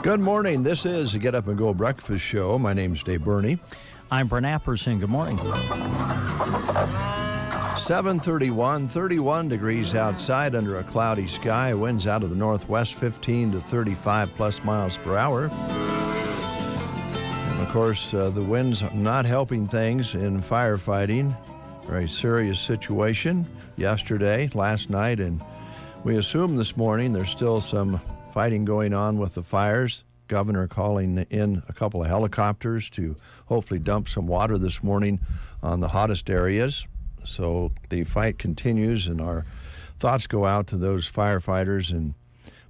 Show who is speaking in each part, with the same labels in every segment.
Speaker 1: Good morning. This is the Get Up and Go Breakfast Show. My name's Dave Burney.
Speaker 2: I'm Brent Apperson. Good morning.
Speaker 1: 7:31, 31 degrees outside under a cloudy sky. Winds out of the northwest, 15 to 35 plus miles per hour. And of course, the winds not helping things in firefighting. Very serious situation yesterday, last night, and we assume this morning there's still some fighting going on with the fires. Governor calling in a couple of helicopters to hopefully dump some water this morning on the hottest areas. So the fight continues, and our thoughts go out to those firefighters and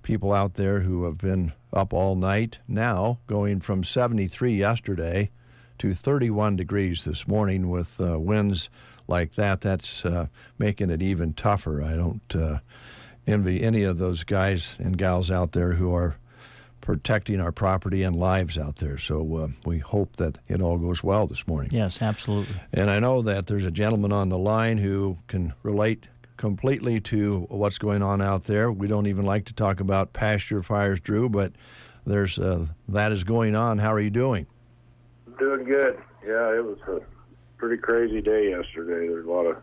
Speaker 1: people out there who have been up all night. Now going from 73 yesterday to 31 degrees this morning with winds like that. That's making it even tougher. I don't envy any of those guys and gals out there who are protecting our property and lives out there. So we hope that it all goes well this morning.
Speaker 2: Yes, absolutely.
Speaker 1: And I know that there's a gentleman on the line who can relate completely to what's going on out there. We don't even like to talk about pasture fires, Drew, but there's that is going on. How are you doing?
Speaker 3: Doing good. Yeah, it was a pretty crazy day yesterday. There's a lot of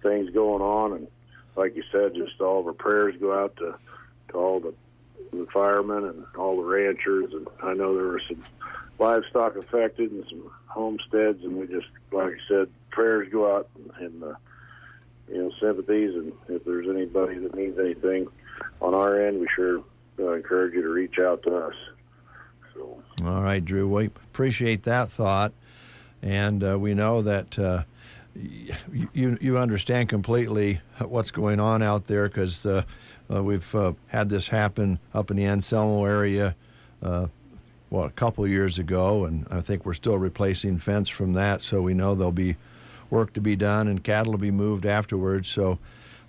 Speaker 3: things going on, and like you said, just all of our prayers go out to all the firemen and all the ranchers. And I know there were some livestock affected and some homesteads, and we just, like I said, prayers go out and sympathies. And if there's anybody that needs anything on our end, we sure encourage you to reach out to us. So. All
Speaker 1: right, Drew, we appreciate that thought, and we know that you understand completely what's going on out there, because we've had this happen up in the Anselmo area a couple of years ago, and I think we're still replacing fence from that, so we know there'll be work to be done and cattle to be moved afterwards. So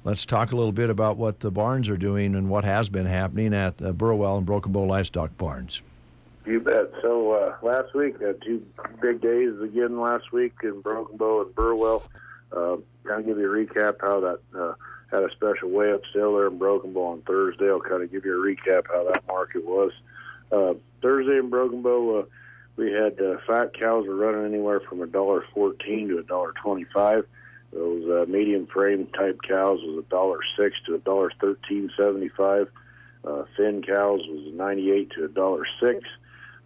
Speaker 1: let's talk a little bit about what the barns are doing and what has been happening at Burwell and Broken Bow Livestock Barns.
Speaker 3: You bet. So last week, two big days again last week in Broken Bow and Burwell. Kind of give you a recap how that had a special weigh-up sale there in Broken Bow on Thursday. I'll kind of give you a recap how that market was. Thursday in Broken Bow, we had fat cows were running anywhere from $1.14 to $1.25. Those medium frame type cows was $1.06 to $1.13.75. Thin cows was $98 to $1.06.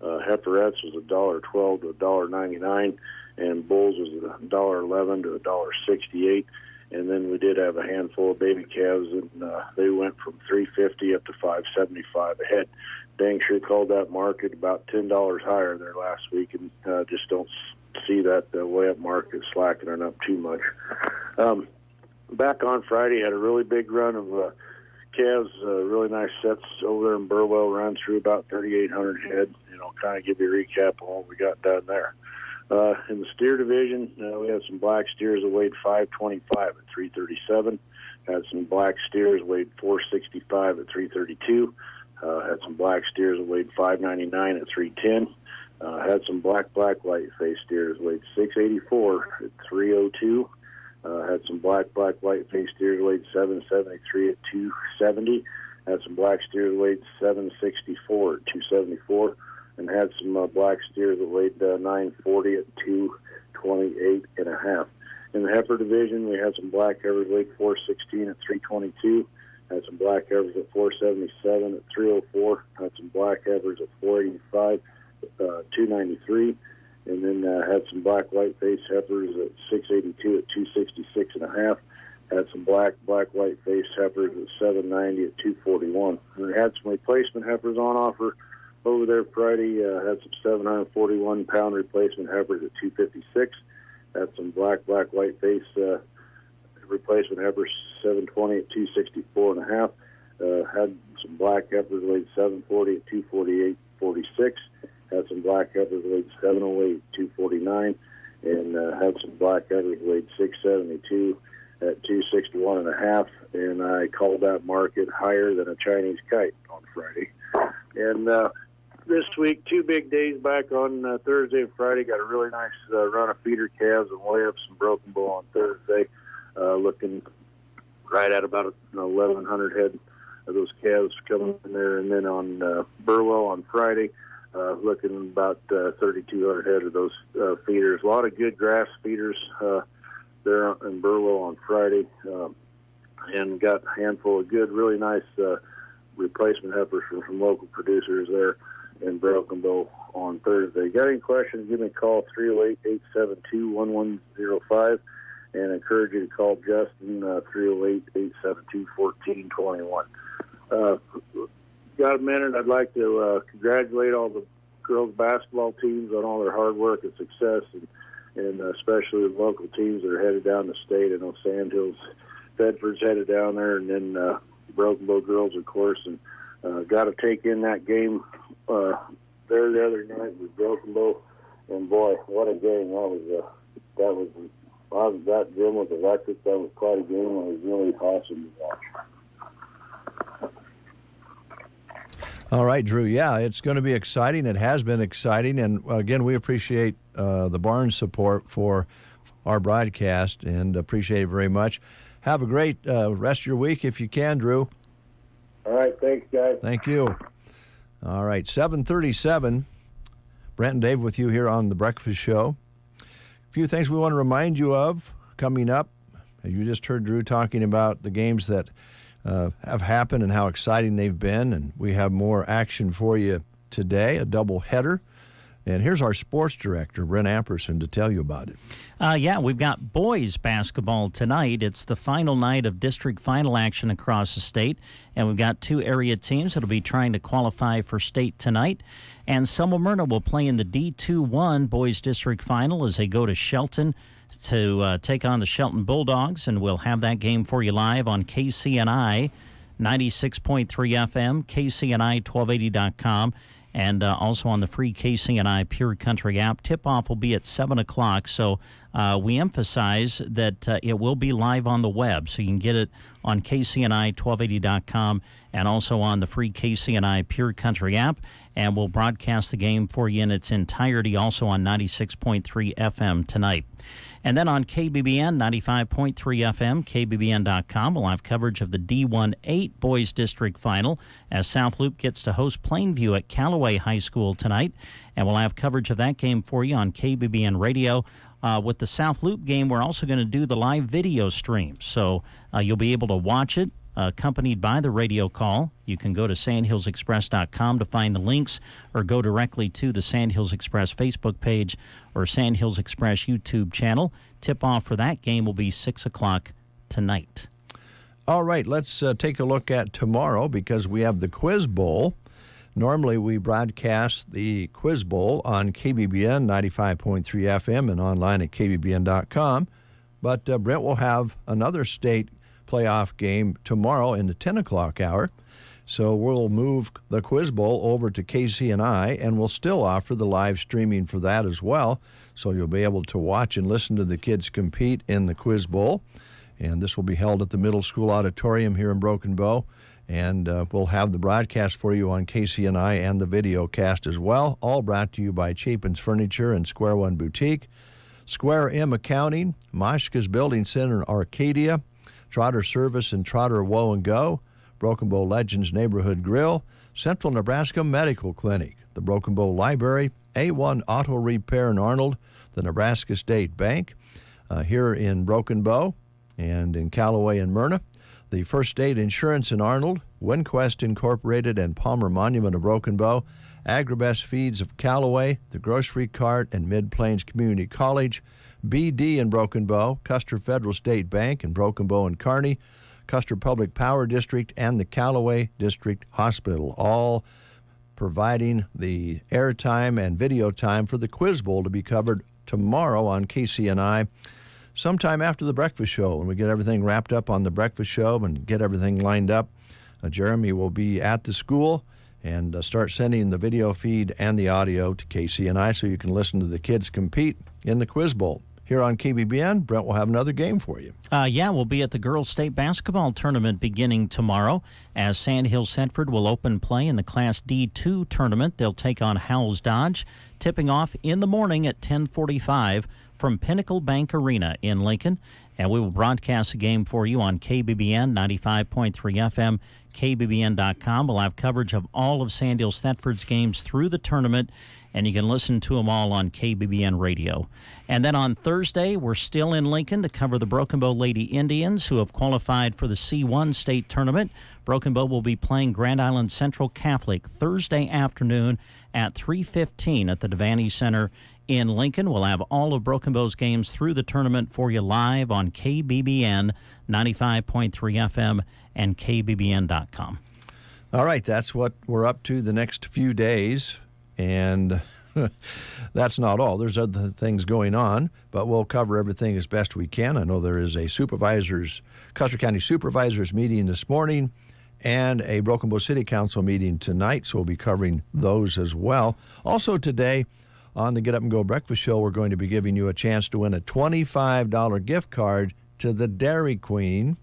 Speaker 3: Heiferettes was $1.12 to $1.99, and bulls was $1.11 to $1.68. And then we did have a handful of baby calves, and they went from $3.50 up to $5.75 a head. Dang sure called that market about $10 higher there last week, and just don't see that way-up market slackening up too much. Back on Friday, had a really big run of calves, really nice sets over there in Burwell, ran through about 3,800 head. Kind of give you a recap on what we got done there. In the steer division, we had some black steers that weighed 525 at 337. Had some black steers weighed 465 at 332. Had some black steers that weighed 599 at 310. Had some black white face steers weighed 684 at 302. Had some black white face steers weighed 773 at 270. Had some black steers weighed 764 at 274. And had some black steers that weighed 940 at 228.5. In the heifer division, we had some black heifers weighed 416 at 322. Had some black heifers at 477 at 304. Had some black heifers at 485 at 293. And then had some black white face heifers at 682 at 266.5. Had some black white face heifers at 790 at 241. And we had some replacement heifers on offer over there Friday. Had some 741-pound replacement heifers at 256. Had some black white face replacement heifers 720 at 264.5. Had some black heifers weighed 740 at 248.46. Had some black heifers weighed 708 at 249, and had some black heifers weighed 672 at 261.5. And I called that market higher than a Chinese kite on Friday. And this week, 2 big days back on Thursday and Friday. Got a really nice run of feeder calves and weigh-ups and Broken Bow on Thursday, looking right at about 1,100 head those calves coming in there. And then on Burwell on Friday, looking about 3,200 head of those feeders. A lot of good grass feeders there in Burwell on Friday, and got a handful of good, really nice replacement heifers from local producers there in Broken Bow on Thursday. Got any questions, give me a call, 308-872-1105, and encourage you to call Justin, 308-872-1421. Got a minute, I'd like to congratulate all the girls basketball teams on all their hard work and success, and especially the local teams that are headed down the state. I know Sandhills, Bedford's headed down there, and then Broken Bow girls, of course, and got to take in that game there the other night with Broken Bow, and boy, what a game that gym was electric. That was quite a game. It was really awesome to watch.
Speaker 1: All right, Drew. Yeah, it's going to be exciting. It has been exciting, and again, we appreciate the Barnes support for our broadcast, and appreciate it very much. Have a great rest of your week if you can, Drew.
Speaker 3: All right, thanks, guys.
Speaker 1: Thank you. All right, 7:37. Brent and Dave with you here on The Breakfast Show. A few things we want to remind you of coming up. You just heard Drew talking about the games that have happened and how exciting they've been, and we have more action for you today, a double header. And here's our sports director, Brent Amperson, to tell you about it.
Speaker 2: Yeah, we've got boys basketball tonight. It's the final night of district final action across the state, and we've got two area teams that will be trying to qualify for state tonight. And Selma Myrna will play in the D2-1 boys district final as they go to Shelton to take on the Shelton Bulldogs, and we'll have that game for you live on KCNI 96.3 FM, KCNI1280.com. and also on the free KCNI Pure Country app. Tip-off will be at 7 o'clock, so we emphasize that it will be live on the web, so you can get it on KCNI1280.com and also on the free KCNI Pure Country app, and we'll broadcast the game for you in its entirety also on 96.3 FM tonight. And then on KBBN 95.3 FM, KBBN.com, we'll have coverage of the D1-8 Boys District Final as South Loop gets to host Plainview at Callaway High School tonight. And we'll have coverage of that game for you on KBBN Radio. With the South Loop game, we're also going to do the live video stream. So you'll be able to watch it accompanied by the radio call. You can go to sandhillsexpress.com to find the links, or go directly to the Sandhills Express Facebook page or Sandhills Express YouTube channel. Tip-off for that game will be 6 o'clock tonight.
Speaker 1: All right, let's take a look at tomorrow, because we have the Quiz Bowl. Normally, we broadcast the Quiz Bowl on KBBN 95.3 FM and online at KBBN.com. But Brent will have another state playoff game tomorrow in the 10 o'clock hour. So we'll move the Quiz Bowl over to KCNI, and we'll still offer the live streaming for that as well. So you'll be able to watch and listen to the kids compete in the Quiz Bowl. And this will be held at the Middle School Auditorium here in Broken Bow. And we'll have the broadcast for you on KCNI and the video cast as well. All brought to you by Chapin's Furniture and Square One Boutique, Square M Accounting, Moshka's Building Center in Arcadia, Trotter Service and Trotter Woe and Go, Broken Bow Legends Neighborhood Grill, Central Nebraska Medical Clinic, the Broken Bow Library, A1 Auto Repair in Arnold, the Nebraska State Bank here in Broken Bow and in Callaway and Myrna, the First State Insurance in Arnold, WinQuest Incorporated and Palmer Monument of Broken Bow, Agribest Feeds of Callaway, the Grocery Cart and Mid-Plains Community College, BD in Broken Bow, Custer Federal State Bank in Broken Bow and Kearney, Custer Public Power District, and the Callaway District Hospital, all providing the airtime and video time for the Quiz Bowl to be covered tomorrow on KCNI sometime after the breakfast show. When we get everything wrapped up on the breakfast show and get everything lined up, Jeremy will be at the school and start sending the video feed and the audio to KCNI so you can listen to the kids compete in the Quiz Bowl. Here on KBBN, Brent will have another game for you.
Speaker 2: Yeah, we'll be at the Girls State Basketball Tournament beginning tomorrow, as Sandhills-Centford will open play in the Class D2 tournament. They'll take on Howells Dodge, tipping off in the morning at 10:45. from Pinnacle Bank Arena in Lincoln. And we will broadcast the game for you on KBBN 95.3 FM, KBBN.com. We'll have coverage of all of Sandhill Thetford's games through the tournament, and you can listen to them all on KBBN Radio. And then on Thursday, we're still in Lincoln to cover the Broken Bow Lady Indians, who have qualified for the C1 state tournament. Broken Bow will be playing Grand Island Central Catholic Thursday afternoon at 3:15 at the Devaney Center in Lincoln. We'll have all of Broken Bow's games through the tournament for you live on KBBN 95.3 FM and KBBN.com.
Speaker 1: All right, that's what we're up to the next few days, and that's not all. There's other things going on, but we'll cover everything as best we can. I know there is a Custer County Supervisors meeting this morning and a Broken Bow City Council meeting tonight, so we'll be covering those as well. Also today, on the Get Up and Go Breakfast Show, we're going to be giving you a chance to win a $25 gift card to the Dairy Queen.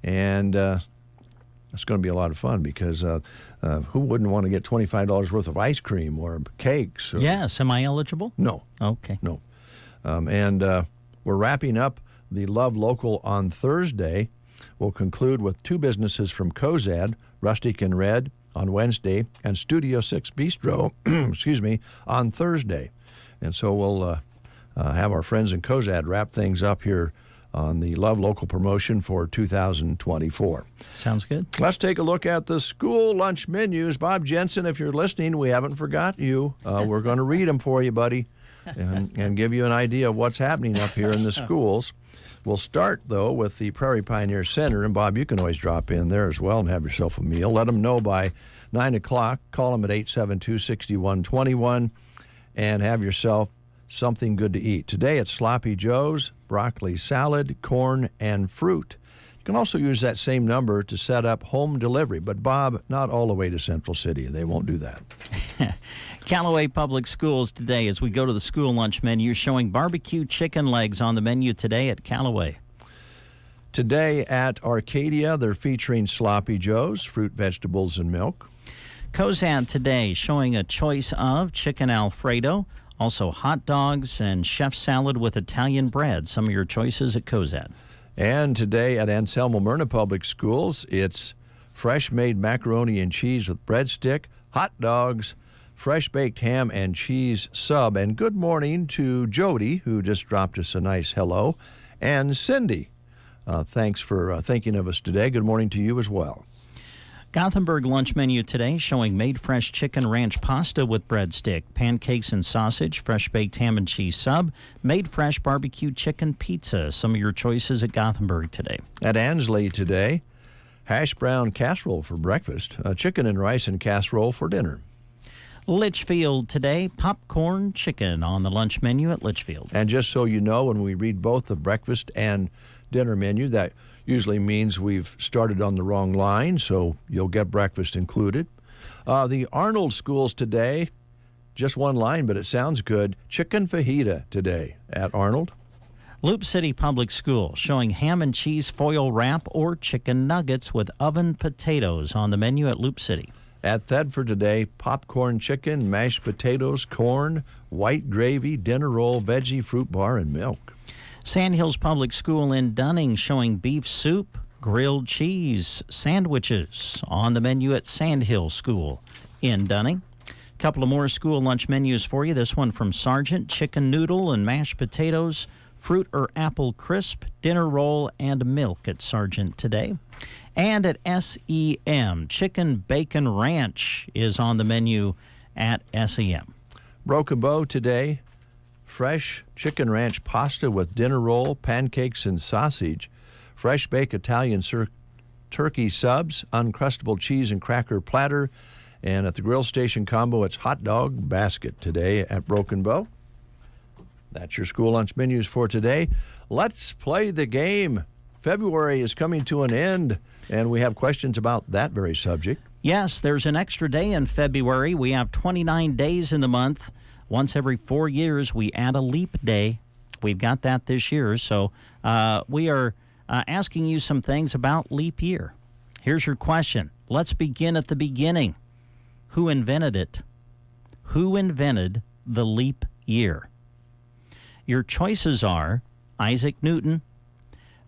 Speaker 1: And it's going to be a lot of fun because who wouldn't want to get $25 worth of ice cream or cakes?
Speaker 2: Yes. Am I eligible?
Speaker 1: No.
Speaker 2: Okay.
Speaker 1: No. And we're wrapping up the Love Local on Thursday. We'll conclude with two businesses from Cozad, Rustic and Red, on Wednesday, and Studio 6 Bistro, on Thursday. And so we'll have our friends in Cozad wrap things up here on the Love Local promotion for 2024.
Speaker 2: Sounds good.
Speaker 1: Let's take a look at the school lunch menus. Bob Jensen, if you're listening, we haven't forgot you. We're going to read them for you, buddy, and give you an idea of what's happening up here in the schools. We'll start, though, with the Prairie Pioneer Center. And, Bob, you can always drop in there as well and have yourself a meal. Let them know by 9 o'clock. Call them at 872-6121 and have yourself something good to eat. Today it's Sloppy Joe's, broccoli salad, corn, and fruit. You can also use that same number to set up home delivery. But, Bob, not all the way to Central City. They won't do that.
Speaker 2: Callaway Public Schools today, as we go to the school lunch menu, showing barbecue chicken legs on the menu today at Callaway.
Speaker 1: Today at Arcadia, they're featuring Sloppy Joe's, fruit, vegetables, and milk.
Speaker 2: Cozad today showing a choice of chicken Alfredo, also hot dogs and chef salad with Italian bread. Some of your choices at Cozad.
Speaker 1: And today at Anselmo Myrna Public Schools, it's fresh-made macaroni and cheese with breadstick, hot dogs, fresh-baked ham and cheese sub. And good morning to Jody, who just dropped us a nice hello, and Cindy. Thanks for thinking of us today. Good morning to you as well.
Speaker 2: Gothenburg lunch menu today showing made fresh chicken ranch pasta with breadstick, pancakes and sausage, fresh baked ham and cheese sub, made fresh barbecue chicken pizza. Some of your choices at Gothenburg today.
Speaker 1: At Ansley today, hash brown casserole for breakfast, chicken and rice and casserole for dinner.
Speaker 2: Litchfield today, popcorn chicken on the lunch menu at Litchfield.
Speaker 1: And just so you know, when we read both the breakfast and dinner menu, that usually means we've started on the wrong line, so you'll get breakfast included. The Arnold schools today, just one line, but it sounds good. Chicken fajita today at Arnold.
Speaker 2: Loop City Public School showing ham and cheese foil wrap or chicken nuggets with oven potatoes on the menu at Loop City.
Speaker 1: At Thedford today, popcorn chicken, mashed potatoes, corn, white gravy, dinner roll, veggie, fruit bar, and milk.
Speaker 2: Sandhills Public School in Dunning showing beef soup, grilled cheese, sandwiches on the menu at Sandhill School in Dunning. A couple of more school lunch menus for you. This one from Sargent, chicken noodle and mashed potatoes, fruit or apple crisp, dinner roll, and milk at Sargent today. And at SEM, chicken bacon ranch is on the menu at SEM.
Speaker 1: Broken Bow today, fresh chicken ranch pasta with dinner roll, pancakes and sausage, fresh baked Italian turkey subs, uncrustable cheese and cracker platter, and at the grill station combo, it's hot dog basket today at Broken Bow. That's your school lunch menus for today. Let's play the game. February is coming to an end, and we have questions about that very subject.
Speaker 2: Yes, there's an extra day in February. We have 29 days in the month. Once every 4 years, we add a leap day. We've got that this year, so we are asking you some things about leap year. Here's your question. Let's begin at the beginning. Who invented it? Who invented the leap year? Your choices are Isaac Newton,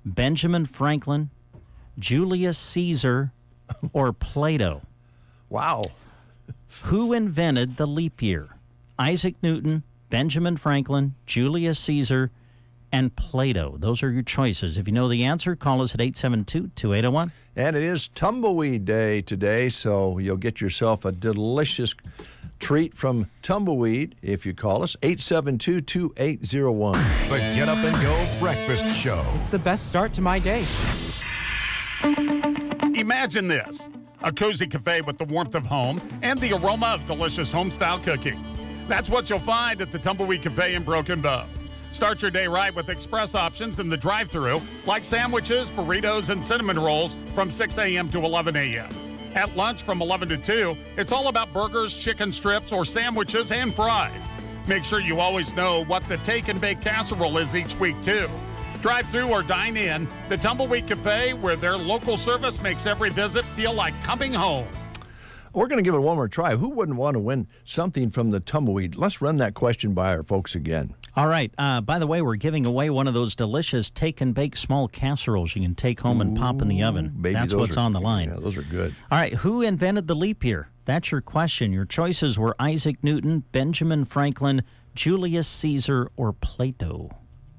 Speaker 2: Benjamin Franklin, Julius Caesar, or Plato.
Speaker 1: Wow.
Speaker 2: Who invented the leap year? Isaac Newton, Benjamin Franklin, Julius Caesar, and Plato. Those are your choices. If you know the answer, call us at 872-2801.
Speaker 1: And it is Tumbleweed Day today, so you'll get yourself a delicious treat from Tumbleweed if you call us, 872-2801.
Speaker 4: The Get Up and Go Breakfast Show.
Speaker 5: It's the best start to my day.
Speaker 6: Imagine this, a cozy cafe with the warmth of home and the aroma of delicious home-style cooking. That's what you'll find at the Tumbleweed Cafe in Broken Bow. Start your day right with express options in the drive-thru, like sandwiches, burritos, and cinnamon rolls from 6 a.m. to 11 a.m. At lunch from 11 to 2, it's all about burgers, chicken strips, or sandwiches and fries. Make sure you always know what the take and bake casserole is each week, too. Drive through or dine in, the Tumbleweed Cafe, where their local service makes every visit feel like coming home.
Speaker 1: We're going to give it one more try. Who wouldn't want to win something from the Tumbleweed? Let's run that question by our folks again.
Speaker 2: All right. By the way, we're giving away one of those delicious take-and-bake small casseroles you can take home and pop in the oven.
Speaker 1: Baby,
Speaker 2: that's what's on the line.
Speaker 1: Yeah, those are good.
Speaker 2: All right. Who invented the leap year? That's your question. Your choices were Isaac Newton, Benjamin Franklin, Julius Caesar, or Plato.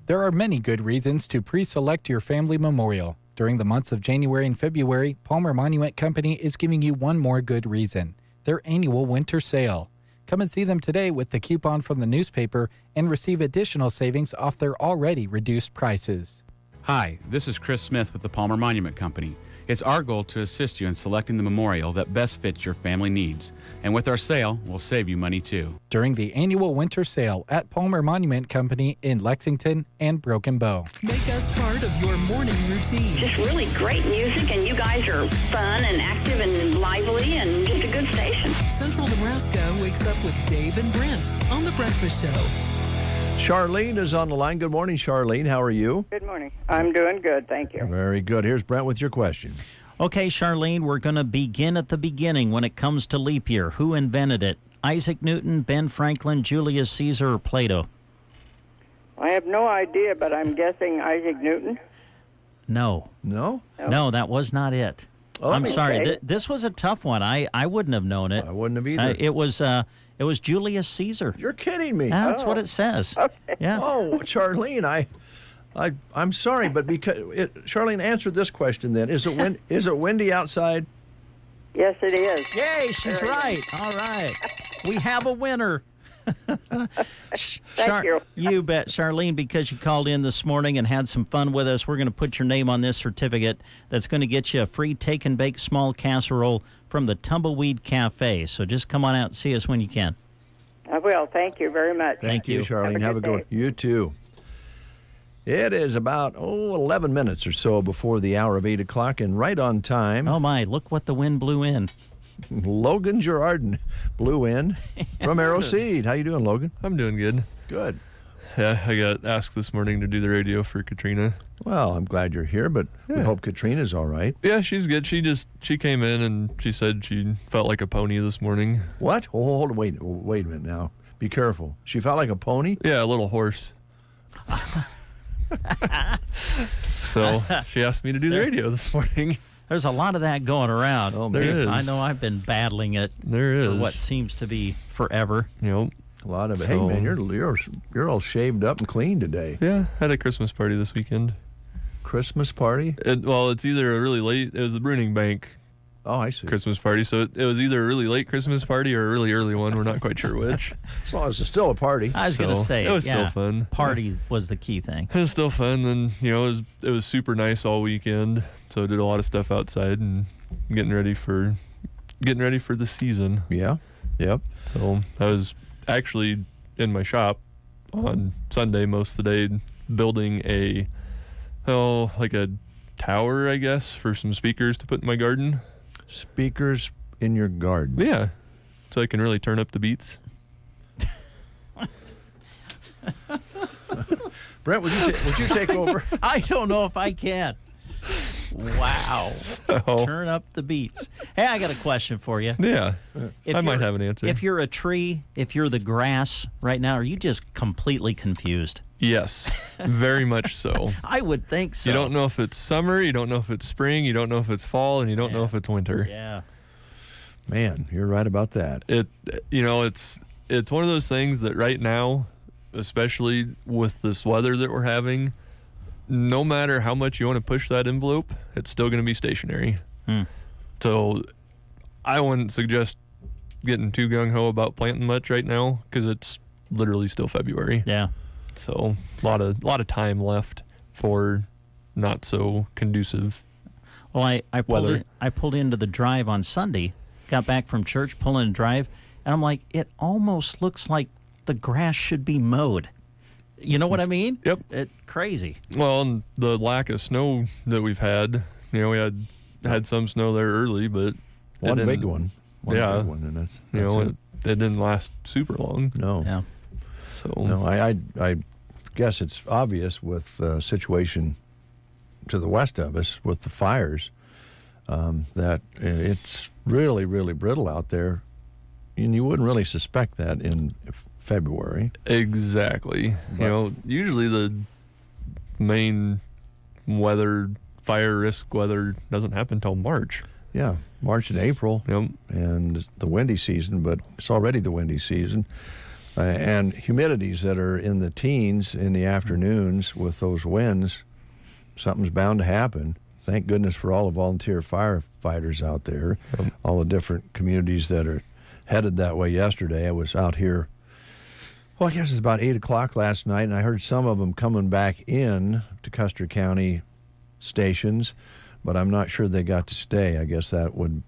Speaker 5: There are many good reasons to pre-select your family memorial. During the months of January and February, Palmer Monument Company is giving you one more good reason: their annual winter sale. Come and see them today with the coupon from the newspaper and receive additional savings off their already reduced prices.
Speaker 7: Hi, this is Chris Smith with the Palmer Monument Company. It's our goal to assist you in selecting the memorial that best fits your family needs. And with our sale, we'll save you money too.
Speaker 5: During the annual winter sale at Palmer Monument Company in Lexington and Broken Bow.
Speaker 8: Make us part of your morning routine.
Speaker 9: Just really great music, and you guys are fun and active and lively and just a good station.
Speaker 8: Central Nebraska wakes up with Dave and Brent on The Breakfast Show.
Speaker 1: Charlene is on the line. Good morning, Charlene. How are you?
Speaker 10: Good morning. I'm doing good, thank you.
Speaker 1: Very good. Here's Brent with your question.
Speaker 2: Okay, Charlene, we're going to begin at the beginning when it comes to leap year. Who invented it? Isaac Newton, Ben Franklin, Julius Caesar, or Plato?
Speaker 10: I have no idea, but I'm guessing Isaac Newton.
Speaker 2: No.
Speaker 1: No?
Speaker 2: No, that was not it.
Speaker 1: Oh,
Speaker 2: I'm sorry.
Speaker 10: okay.
Speaker 2: This was a tough one. I wouldn't have known it.
Speaker 1: I wouldn't have either.
Speaker 2: It was Julius Caesar.
Speaker 1: You're kidding me.
Speaker 2: That's what it says.
Speaker 10: Okay.
Speaker 2: Yeah.
Speaker 1: Oh, Charlene, I'm sorry, but because Charlene, answered this question then. Is it windy outside?
Speaker 10: Yes, it is.
Speaker 2: Yay, she's right. All right. We have a winner.
Speaker 10: Thank you.
Speaker 2: You bet, Charlene, because you called in this morning and had some fun with us. We're going to put your name on this certificate that's going to get you a free take and bake small casserole from the Tumbleweed Cafe. So just come on out and see us when you can.
Speaker 10: I will. Thank you very much.
Speaker 2: Thank you.
Speaker 1: Charlene.
Speaker 10: Have
Speaker 1: Have
Speaker 10: a
Speaker 1: a
Speaker 10: good
Speaker 1: good one.
Speaker 10: day.
Speaker 1: You too. It is about 11 minutes or so before the hour of 8 o'clock, and right on time.
Speaker 2: Oh, my, look what the wind blew in.
Speaker 1: Logan Girardin blew in from Arrow Seed. How you doing, Logan?
Speaker 11: I'm doing good.
Speaker 1: Good.
Speaker 11: Yeah, I got asked this morning to do the radio for Katrina.
Speaker 1: Well, I'm glad you're here, but we hope Katrina's all right.
Speaker 11: Yeah, she's good. She came in and she said she felt like a pony this morning.
Speaker 1: What? Oh, hold on. Wait a minute now. Be careful. She felt like a pony?
Speaker 11: Yeah, a little horse. So she asked me to do the radio this morning.
Speaker 2: There's a lot of that going around.
Speaker 1: Oh,
Speaker 11: There
Speaker 1: man.
Speaker 11: is.
Speaker 2: I know I've been battling it
Speaker 11: There is.
Speaker 2: for what seems to be forever.
Speaker 11: Yep.
Speaker 1: A lot of it.
Speaker 11: So-
Speaker 1: Hey, man, you're all shaved up and clean today.
Speaker 11: Yeah, had a Christmas party this weekend.
Speaker 1: Christmas party?
Speaker 11: It's either a really late, it was the Bruning Bank
Speaker 1: Oh, I see.
Speaker 11: Christmas party, so it was either a really late Christmas party or a really early one. We're not quite sure which.
Speaker 1: As long as it's still a party.
Speaker 2: I was going to
Speaker 11: So,
Speaker 2: say
Speaker 11: it was still fun.
Speaker 2: Party was the key thing.
Speaker 11: It was still fun, and it was super nice all weekend. So I did a lot of stuff outside and getting ready for the season.
Speaker 1: Yeah. Yep.
Speaker 11: So I was actually in my shop on Sunday most of the day building a tower, I guess, for some speakers to put in my garden.
Speaker 1: Speakers in your garden.
Speaker 11: Yeah, so I can really turn up the beats.
Speaker 1: Brent, would you take over?
Speaker 2: I don't know if I can. Wow.
Speaker 11: So,
Speaker 2: Turn up the beats. Hey, I got a question for you.
Speaker 11: yeah, I might have an answer.
Speaker 2: If you're a tree, if you're the grass right now, are you just completely confused?
Speaker 11: Yes, very much so.
Speaker 2: I would think so.
Speaker 11: You don't know if it's summer, you don't know if it's spring, you don't know if it's fall, and you don't know if it's winter.
Speaker 2: Yeah.
Speaker 1: Man, you're right about that.
Speaker 11: It's one of those things that right now, especially with this weather that we're having, no matter how much you want to push that envelope, it's still going to be stationary. So I wouldn't suggest getting too gung-ho about planting much right now because it's literally still February.
Speaker 2: Yeah.
Speaker 11: So a lot of time left for not so conducive
Speaker 2: Well, I
Speaker 11: weather.
Speaker 2: pulled into the drive on Sunday, got back from church, pulling a drive, and I'm like, it almost looks like the grass should be mowed. You know what I mean?
Speaker 11: Yep.
Speaker 2: Crazy.
Speaker 11: Well, and the lack of snow that we've had, we had some snow there early, but
Speaker 1: One big one. One
Speaker 11: yeah.
Speaker 1: big one, and that's
Speaker 11: it didn't last super long.
Speaker 1: No.
Speaker 2: Yeah.
Speaker 11: So
Speaker 1: No, I guess it's obvious with the situation to the west of us with the fires that it's really, really brittle out there, and you wouldn't really suspect that in February.
Speaker 11: Exactly.
Speaker 1: But,
Speaker 11: usually the main fire risk weather doesn't happen till March.
Speaker 1: Yeah, March and April,
Speaker 11: Yep.
Speaker 1: and the windy season, but it's already the windy season. And humidities that are in the teens in the afternoons with those winds, something's bound to happen. Thank goodness for all the volunteer firefighters out there, all the different communities that are headed that way yesterday. I was out here, I guess it's about 8 o'clock last night, and I heard some of them coming back in to Custer County stations, but I'm not sure they got to stay. I guess that would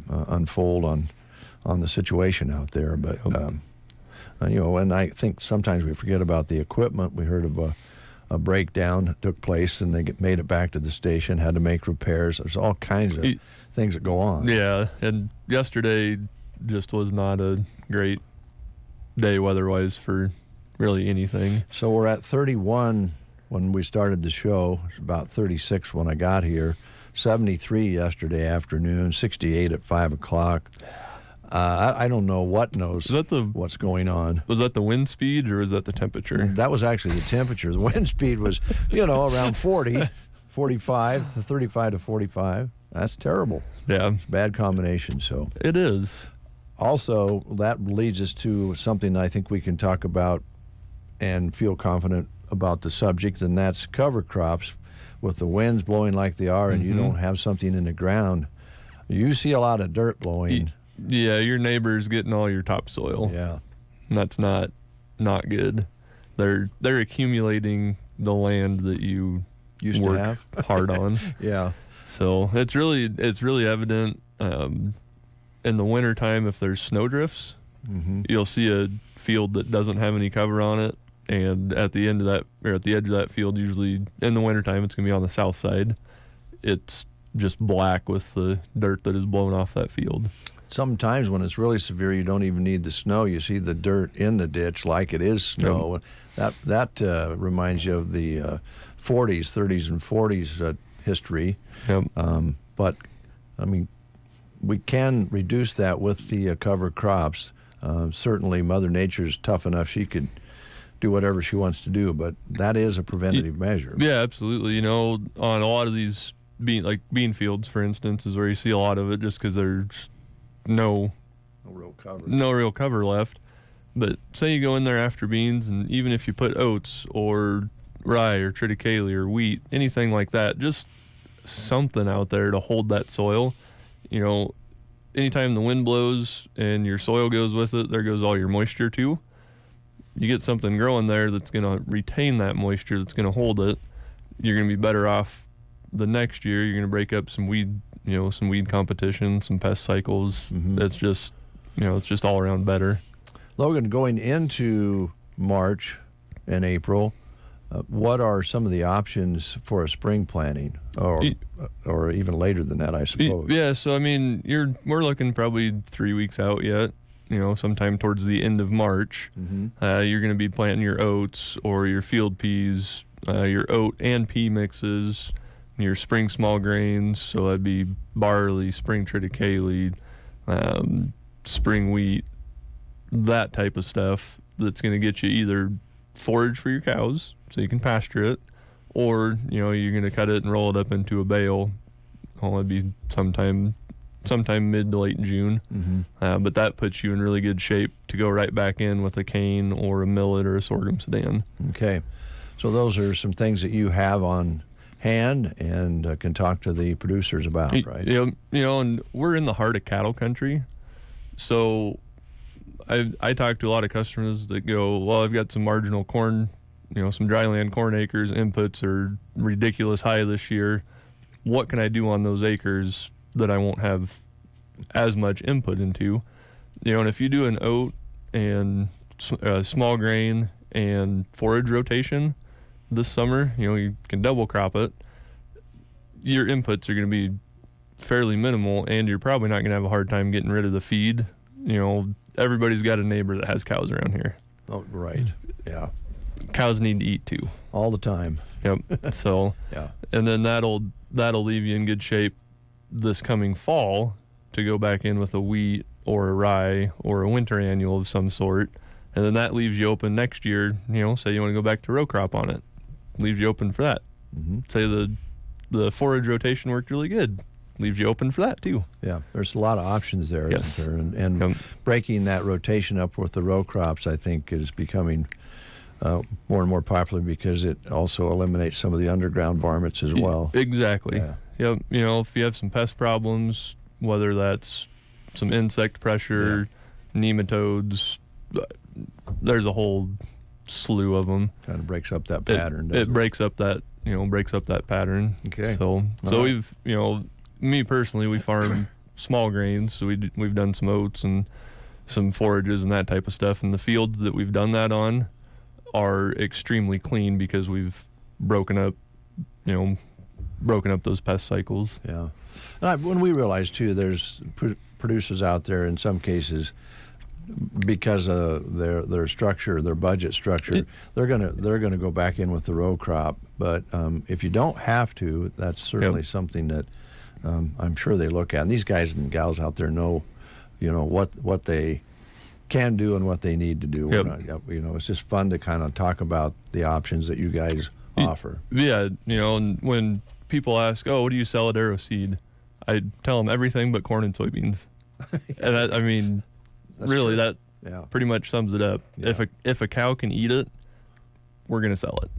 Speaker 1: unfold on the situation out there. But, and I think sometimes we forget about the equipment. We heard of a breakdown that took place, and they made it back to the station, had to make repairs. There's all kinds of things that go on.
Speaker 11: Yeah, and yesterday just was not a great day weather-wise for really anything.
Speaker 1: So we're at 31 when we started the show. It's about 36 when I got here. 73 yesterday afternoon, 68 at 5 o'clock. I don't know what's going on.
Speaker 11: Was that the wind speed or was that the temperature?
Speaker 1: That was actually the temperature. The wind speed was, around 40, 45, 35 to 45. That's terrible.
Speaker 11: Yeah.
Speaker 1: Bad combination, so.
Speaker 11: It is.
Speaker 1: Also, that leads us to something I think we can talk about and feel confident about the subject, and that's cover crops. With the winds blowing like they are and you don't have something in the ground, you see a lot of dirt blowing.
Speaker 11: Yeah, your neighbor's getting all your topsoil.
Speaker 1: Yeah.
Speaker 11: And that's not good. They're accumulating the land that you
Speaker 1: used
Speaker 11: work
Speaker 1: to have
Speaker 11: hard on.
Speaker 1: Yeah.
Speaker 11: So it's really evident in the wintertime if there's snow drifts. You'll see a field that doesn't have any cover on it, and at the end of that, or at the edge of that field, usually in the wintertime, it's going to be on the south side. It's just black with the dirt that is blown off that field.
Speaker 1: Sometimes when it's really severe, you don't even need the snow. You see the dirt in the ditch like it is snow. That reminds you of the 40s, 30s, and 40s history.
Speaker 11: Yep.
Speaker 1: But, I mean, we can reduce that with the cover crops. Certainly, Mother Nature's tough enough. She could do whatever she wants to do, but that is a preventative measure.
Speaker 11: Yeah, absolutely. On a lot of these bean fields, for instance, is where you see a lot of it just because there's no real cover left. But say you go in there after beans, and even if you put oats or rye or triticale or wheat, anything like that, just something out there to hold that soil. Anytime the wind blows and your soil goes with it, there goes all your moisture too. You get something growing there that's going to retain that moisture, that's going to hold it. You're going to be better off the next year. You're going to break up some weed competition, some pest cycles. It's just, it's just all around better.
Speaker 1: Logan, going into March and April, what are some of the options for a spring planting, or even later than that, I suppose?
Speaker 11: Yeah, so we're looking probably 3 weeks out yet. Sometime towards the end of March, you're going to be planting your oats or your field peas, your oat and pea mixes, your spring small grains, so that'd be barley, spring triticale, spring wheat, that type of stuff that's going to get you either forage for your cows so you can pasture it, or, you're going to cut it and roll it up into a bale. Well, it'd be sometime mid to late June.
Speaker 1: Mm-hmm.
Speaker 11: But that puts you in really good shape to go right back in with a cane or a millet or a sorghum sedan.
Speaker 1: Okay. So those are some things that you have on hand and can talk to the producers about, right?
Speaker 11: Yeah, and we're in the heart of cattle country. So I talk to a lot of customers that go, well, I've got some marginal corn, some dryland corn acres. Inputs are ridiculous high this year. What can I do on those acres that I won't have as much input into? And if you do an oat and small grain and forage rotation this summer, you can double crop it. Your inputs are going to be fairly minimal, and you're probably not going to have a hard time getting rid of the feed. Everybody's got a neighbor that has cows around here.
Speaker 1: Oh, right. Yeah.
Speaker 11: Cows need to eat too.
Speaker 1: All the time.
Speaker 11: Yep. So,
Speaker 1: yeah.
Speaker 11: And then that'll leave you in good shape this coming fall to go back in with a wheat or a rye or a winter annual of some sort. And then that leaves you open next year, say you want to go back to row crop on it. Leaves you open for that.
Speaker 1: Mm-hmm.
Speaker 11: Say the forage rotation worked really good. Leaves you open for that too.
Speaker 1: Yeah, there's a lot of options there,
Speaker 11: yes.
Speaker 1: Isn't there? And breaking that rotation up with the row crops, I think, is becoming more and more popular because it also eliminates some of the underground varmints as well.
Speaker 11: Exactly.
Speaker 1: Yeah.
Speaker 11: Yep. If you have some pest problems, whether that's some insect pressure, nematodes, there's a whole slew of them.
Speaker 1: Kind of breaks up that pattern.
Speaker 11: It breaks up that pattern.
Speaker 1: Okay.
Speaker 11: So we've me personally, we farm small grains, so we've done some oats and some forages and that type of stuff. And the fields that we've done that on are extremely clean because we've broken up those pest cycles.
Speaker 1: Yeah. When we realize too, there's producers out there in some cases, because of their structure, their budget structure, they're gonna go back in with the row crop. But if you don't have to, that's certainly something that I'm sure they look at. And these guys and gals out there know, what they can do and what they need to do. It's just fun to kind of talk about the options that you guys offer.
Speaker 11: Yeah, and when people ask, "Oh, what do you sell at Arrow Seed?" I tell them everything but corn and soybeans. And that, really, true. That pretty much sums it up. Yeah. If a cow can eat it, we're going to sell it.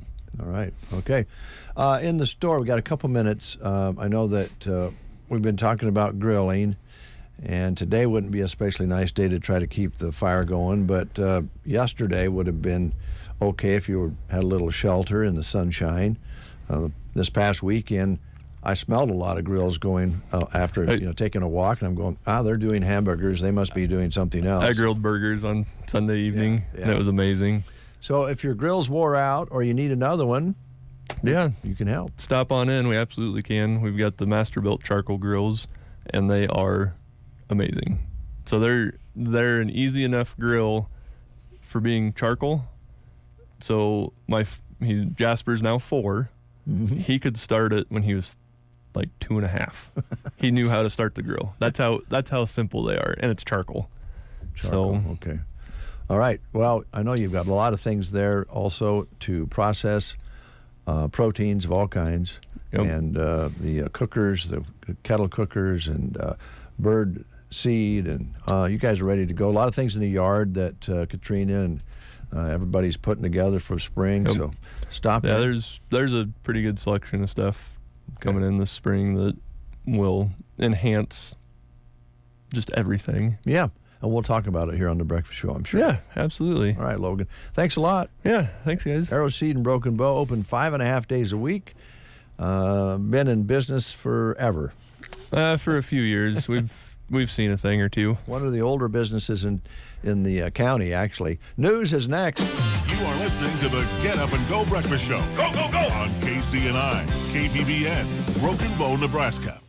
Speaker 1: All right. Okay. In the store, we got a couple minutes. I know that we've been talking about grilling, and today wouldn't be a especially nice day to try to keep the fire going, but yesterday would have been okay if you had a little shelter in the sunshine. This past weekend, I smelled a lot of grills going after taking a walk, and I'm going, they're doing hamburgers. They must be doing something else.
Speaker 11: I grilled burgers on Sunday evening, and it was amazing.
Speaker 1: So if your grill's wore out or you need another one, you can help.
Speaker 11: Stop on in. We absolutely can. We've got the Masterbuilt charcoal grills, and they are amazing. So they're an easy enough grill for being charcoal. So Jasper's now 4.
Speaker 1: Mm-hmm.
Speaker 11: He could start it when he was like 2.5. He knew how to start the grill. That's how simple they are, and it's charcoal.
Speaker 1: Okay. All right. Well, I know you've got a lot of things there also to process, proteins of all kinds, and the cookers, the kettle cookers, and bird seed, and you guys are ready to go. A lot of things in the yard that Katrina and everybody's putting together for spring. So stop.
Speaker 11: Yeah, there's a pretty good selection of stuff coming in this spring that will enhance just everything.
Speaker 1: Yeah. And we'll talk about it here on the Breakfast Show, I'm sure.
Speaker 11: Yeah, absolutely.
Speaker 1: All right, Logan. Thanks a lot.
Speaker 11: Yeah, thanks, guys.
Speaker 1: Arrow Seed and Broken Bow, open 5.5 days a week. Been in business forever.
Speaker 11: For a few years. We've seen a thing or two.
Speaker 1: One of the older businesses in the county, actually. News is next.
Speaker 12: You are listening to the Get Up and Go Breakfast Show. Go, go, go! On KCNI, KBBN, Broken Bow, Nebraska.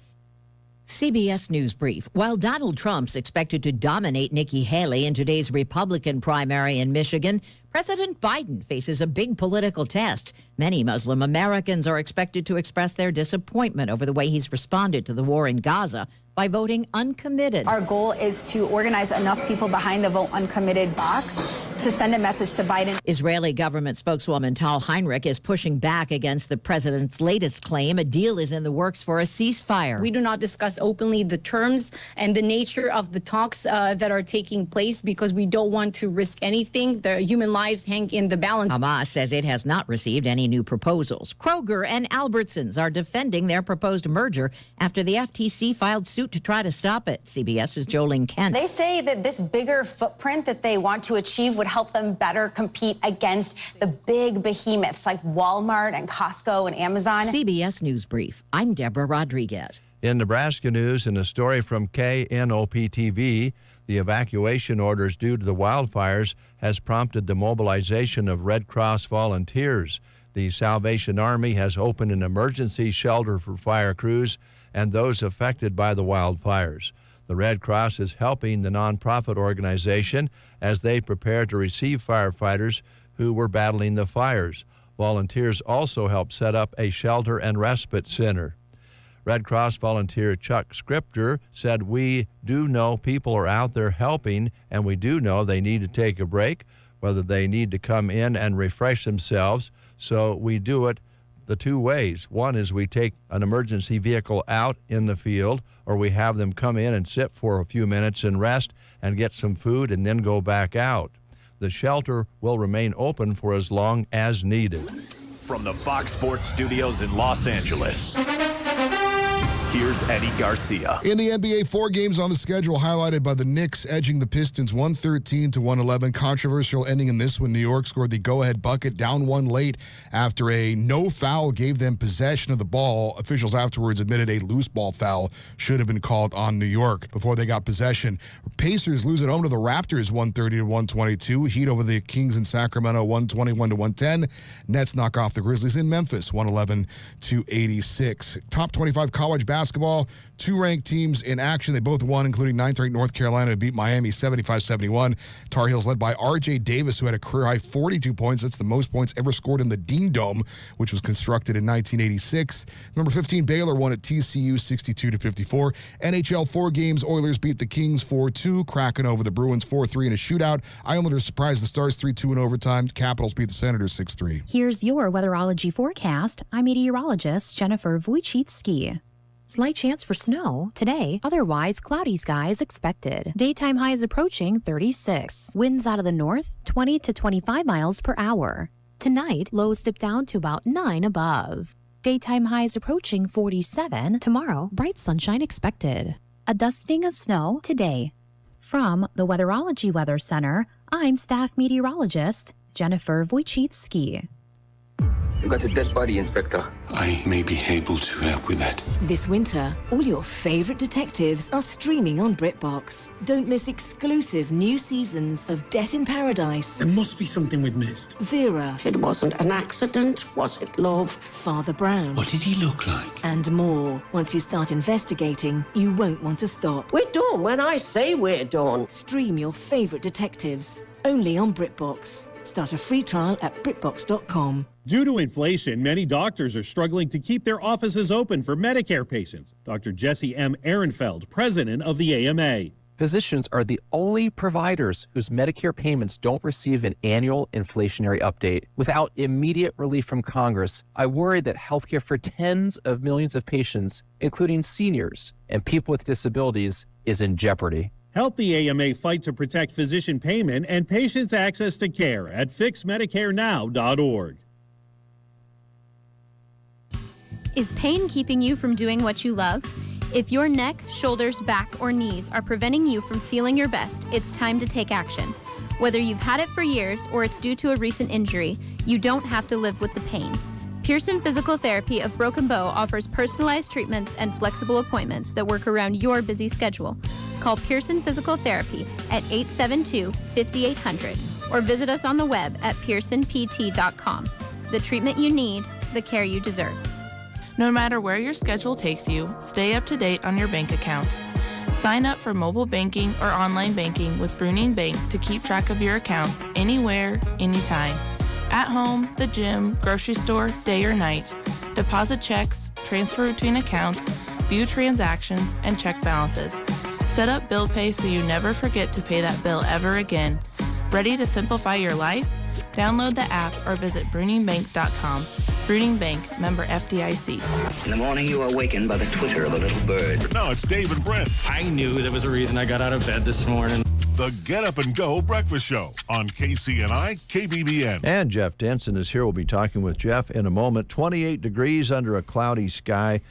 Speaker 13: CBS News Brief. While Donald Trump's expected to dominate Nikki Haley in today's Republican primary in Michigan, President Biden faces a big political test. Many Muslim Americans are expected to express their disappointment over the way he's responded to the war in Gaza by voting uncommitted.
Speaker 14: Our goal is to organize enough people behind the vote uncommitted box to send a message to Biden.
Speaker 13: Israeli government spokeswoman Tal Heinrich is pushing back against the president's latest claim a deal is in the works for a ceasefire.
Speaker 15: We do not discuss openly the terms and the nature of the talks that are taking place because we don't want to risk anything. The human lives hang in the balance.
Speaker 13: Hamas says it has not received any new proposals. Kroger and Albertsons are defending their proposed merger after the FTC filed suit to try to stop it. CBS's Jolene Kent.
Speaker 16: They say that this bigger footprint that they want to achieve would help them better compete against the big behemoths like Walmart and Costco and Amazon.
Speaker 13: CBS News Brief. I'm Deborah Rodriguez.
Speaker 1: In Nebraska news, in a story from KNOP-TV, the evacuation orders due to the wildfires has prompted the mobilization of Red Cross volunteers. The Salvation Army has opened an emergency shelter for fire crews and those affected by the wildfires. The Red Cross is helping the nonprofit organization as they prepare to receive firefighters who were battling the fires. Volunteers also help set up a shelter and respite center. Red Cross volunteer Chuck Scripter said, "We do know people are out there helping, and we do know they need to take a break, whether they need to come in and refresh themselves. So we do it the two ways. One is we take an emergency vehicle out in the field, or we have them come in and sit for a few minutes and rest and get some food and then go back out. The shelter will remain open for as long as needed."
Speaker 17: From the Fox Sports Studios in Los Angeles, here's Eddie Garcia.
Speaker 18: In the NBA, 4 games on the schedule highlighted by the Knicks edging the Pistons 113-111. Controversial ending in this one. New York scored the go-ahead bucket, down 1 late after a no foul gave them possession of the ball. Officials afterwards admitted a loose ball foul should have been called on New York before they got possession. Pacers lose at home to the Raptors 130-122. Heat over the Kings in Sacramento 121-110. Nets knock off the Grizzlies in Memphis 111-86. Top 25 college basketball. 2 ranked teams in action. They both won, including 9th-ranked North Carolina to beat Miami 75-71. Tar Heels led by R.J. Davis, who had a career-high 42 points. That's the most points ever scored in the Dean Dome, which was constructed in 1986. Number 15, Baylor won at TCU 62-54. NHL 4 games. Oilers beat the Kings 4-2. Kraken over the Bruins 4-3 in a shootout. Islanders surprised the Stars 3-2 in overtime. Capitals beat the Senators 6-3.
Speaker 19: Here's your weatherology forecast. I'm meteorologist Jennifer Wojcicki. Slight chance for snow today, otherwise cloudy skies expected. Daytime highs approaching 36. Winds out of the north, 20 to 25 miles per hour. Tonight, lows dip down to about 9 above. Daytime highs approaching 47. Tomorrow, bright sunshine expected. A dusting of snow today. From the Weatherology Weather Center, I'm staff meteorologist Jennifer Wojcicki.
Speaker 20: You got a dead body, Inspector.
Speaker 21: I may be able to help with that.
Speaker 22: This winter, all your favourite detectives are streaming on BritBox. Don't miss exclusive new seasons of Death in Paradise.
Speaker 23: There must be something we've missed.
Speaker 22: Vera.
Speaker 24: It wasn't an accident, was it, love?
Speaker 22: Father Brown.
Speaker 21: What did he look like?
Speaker 22: And more. Once you start investigating, you won't want to stop.
Speaker 24: We're done when I say we're done.
Speaker 22: Stream your favourite detectives, only on BritBox. Start a free trial at BritBox.com.
Speaker 25: Due to inflation, many doctors are struggling to keep their offices open for Medicare patients. Dr. Jesse M. Ehrenfeld, president of the AMA.
Speaker 26: Physicians are the only providers whose Medicare payments don't receive an annual inflationary update. Without immediate relief from Congress, I worry that healthcare for tens of millions of patients, including seniors and people with disabilities, is in jeopardy.
Speaker 25: Help the AMA fight to protect physician payment and patients' access to care at fixmedicarenow.org.
Speaker 27: Is pain keeping you from doing what you love? If your neck, shoulders, back, or knees are preventing you from feeling your best, it's time to take action. Whether you've had it for years or it's due to a recent injury, you don't have to live with the pain. Pearson Physical Therapy of Broken Bow offers personalized treatments and flexible appointments that work around your busy schedule. Call Pearson Physical Therapy at 872-5800 or visit us on the web at pearsonpt.com. The treatment you need, the care you deserve.
Speaker 3: No matter where your schedule takes you, stay up to date on your bank accounts. Sign up for mobile banking or online banking with Bruning Bank to keep track of your accounts anywhere, anytime. At home, the gym, grocery store, day or night. Deposit checks, transfer between accounts, view transactions, and check balances. Set up bill pay so you never forget to pay that bill ever again. Ready to simplify your life? Download the app or visit bruningbank.com. Bruning Bank, member FDIC.
Speaker 4: In the morning, you are awakened by the twitter of a little bird.
Speaker 12: Now it's Dave and Brent.
Speaker 5: I knew there was a reason I got out of bed this morning.
Speaker 12: The Get Up and Go Breakfast Show on KCNI, KBBN.
Speaker 1: And Jeff Denson is here. We'll be talking with Jeff in a moment. 28 degrees under a cloudy sky.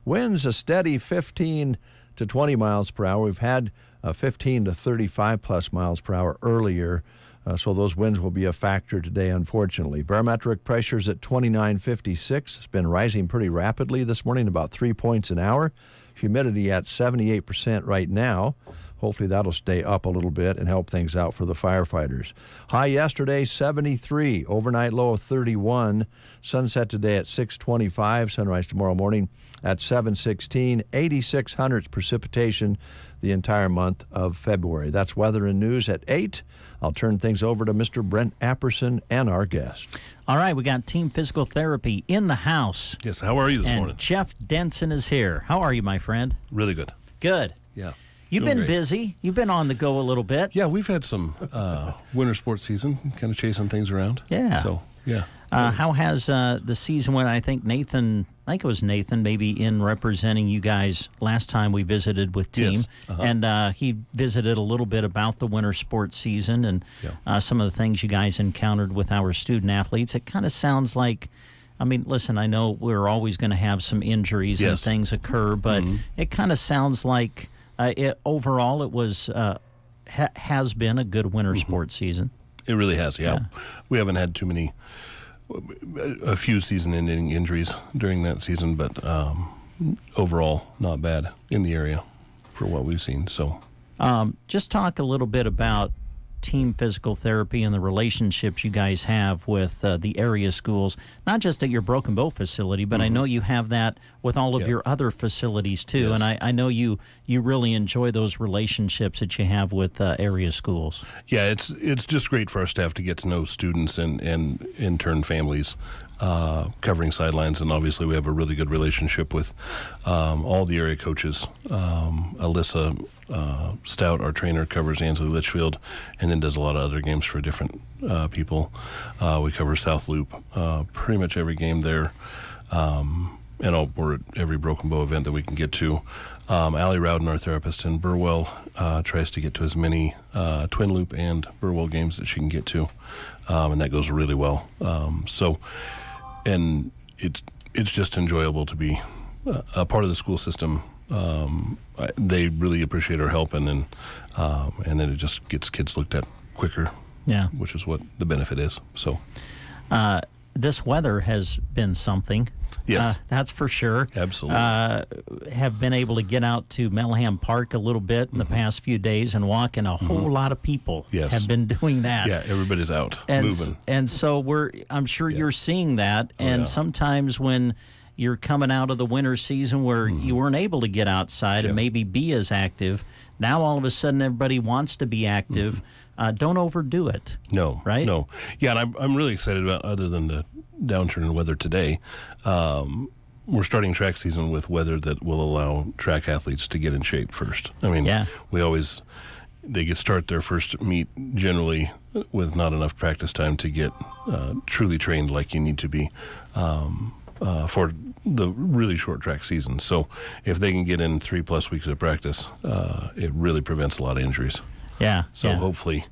Speaker 1: Winds a steady 15 to 20 miles per hour. We've had 15 to 35 plus miles per hour earlier. So those winds will be a factor today, unfortunately. Barometric pressures at 29.56. It's been rising pretty rapidly this morning, about 3 points an hour. Humidity at 78% right now. Hopefully that'll stay up a little bit and help things out for the firefighters. High yesterday, 73. Overnight low of 31. Sunset today at 6:25. Sunrise tomorrow morning at 7:16. 86 hundredths precipitation the entire month of February. That's weather and news at 8. I'll turn things over to Mr. Brent Apperson and our guest.
Speaker 2: All right, we got team physical therapy in the house.
Speaker 6: Yes, how are you this morning?
Speaker 2: Jeff Denson is here. How are you, my friend?
Speaker 6: Really good.
Speaker 2: Good.
Speaker 6: Yeah.
Speaker 2: You've been busy. You've been on the go a little bit.
Speaker 6: Yeah, we've had some winter sports season, kind of chasing things around.
Speaker 2: Yeah.
Speaker 6: So, yeah.
Speaker 2: How has the season went? I think it was Nathan, maybe in representing you guys last time we visited with team.
Speaker 6: Yes.
Speaker 2: And he visited a little bit about the winter sports season and some of the things you guys encountered with our student athletes. It kind of sounds like, I mean, listen, I know we're always going to have some injuries and things occur, but it kind of sounds like overall it was has been a good winter sports season.
Speaker 6: It really has, yeah. We haven't had too many, a few season-ending injuries during that season, but overall not bad in the area for what we've seen. So,
Speaker 2: just talk a little bit about team physical therapy and the relationships you guys have with the area schools, not just at your Broken Bow facility, but I know you have that with all of your other facilities too. And I know you really enjoy those relationships that you have with area schools.
Speaker 6: Yeah, it's just great for our staff to get to know students and in turn families, covering sidelines. And obviously we have a really good relationship with all the area coaches. Alyssa Stout, our trainer, covers Ansley Litchfield and then does a lot of other games for different people. We cover South Loop, pretty much every game there, and we're at every Broken Bow event that we can get to. Allie Rowden, our therapist in Burwell, tries to get to as many Twin Loop and Burwell games that she can get to, and that goes really well. And it's just enjoyable to be a part of the school system. They really appreciate our help, and then it just gets kids looked at quicker.
Speaker 2: Yeah,
Speaker 6: which is what the benefit is. So,
Speaker 2: this weather has been something.
Speaker 6: Yes,
Speaker 2: that's for sure.
Speaker 6: Absolutely.
Speaker 2: Have been able to get out to Melham Park a little bit in the past few days and walk, and a whole lot of people have been doing that.
Speaker 6: Yeah, everybody's out moving,
Speaker 2: and so I'm sure you're seeing that. And sometimes when you're coming out of the winter season where you weren't able to get outside and maybe be as active, now all of a sudden everybody wants to be active. Don't overdo it.
Speaker 6: No.
Speaker 2: Right?
Speaker 6: No. Yeah, and I'm really excited about, other than the downturn in weather today, we're starting track season with weather that will allow track athletes to get in shape first. I mean, they start their first meet generally with not enough practice time to get truly trained like you need to be for the really short track season. So if they can get in 3+ weeks of practice, it really prevents a lot of injuries.
Speaker 2: Yeah.
Speaker 6: So hopefully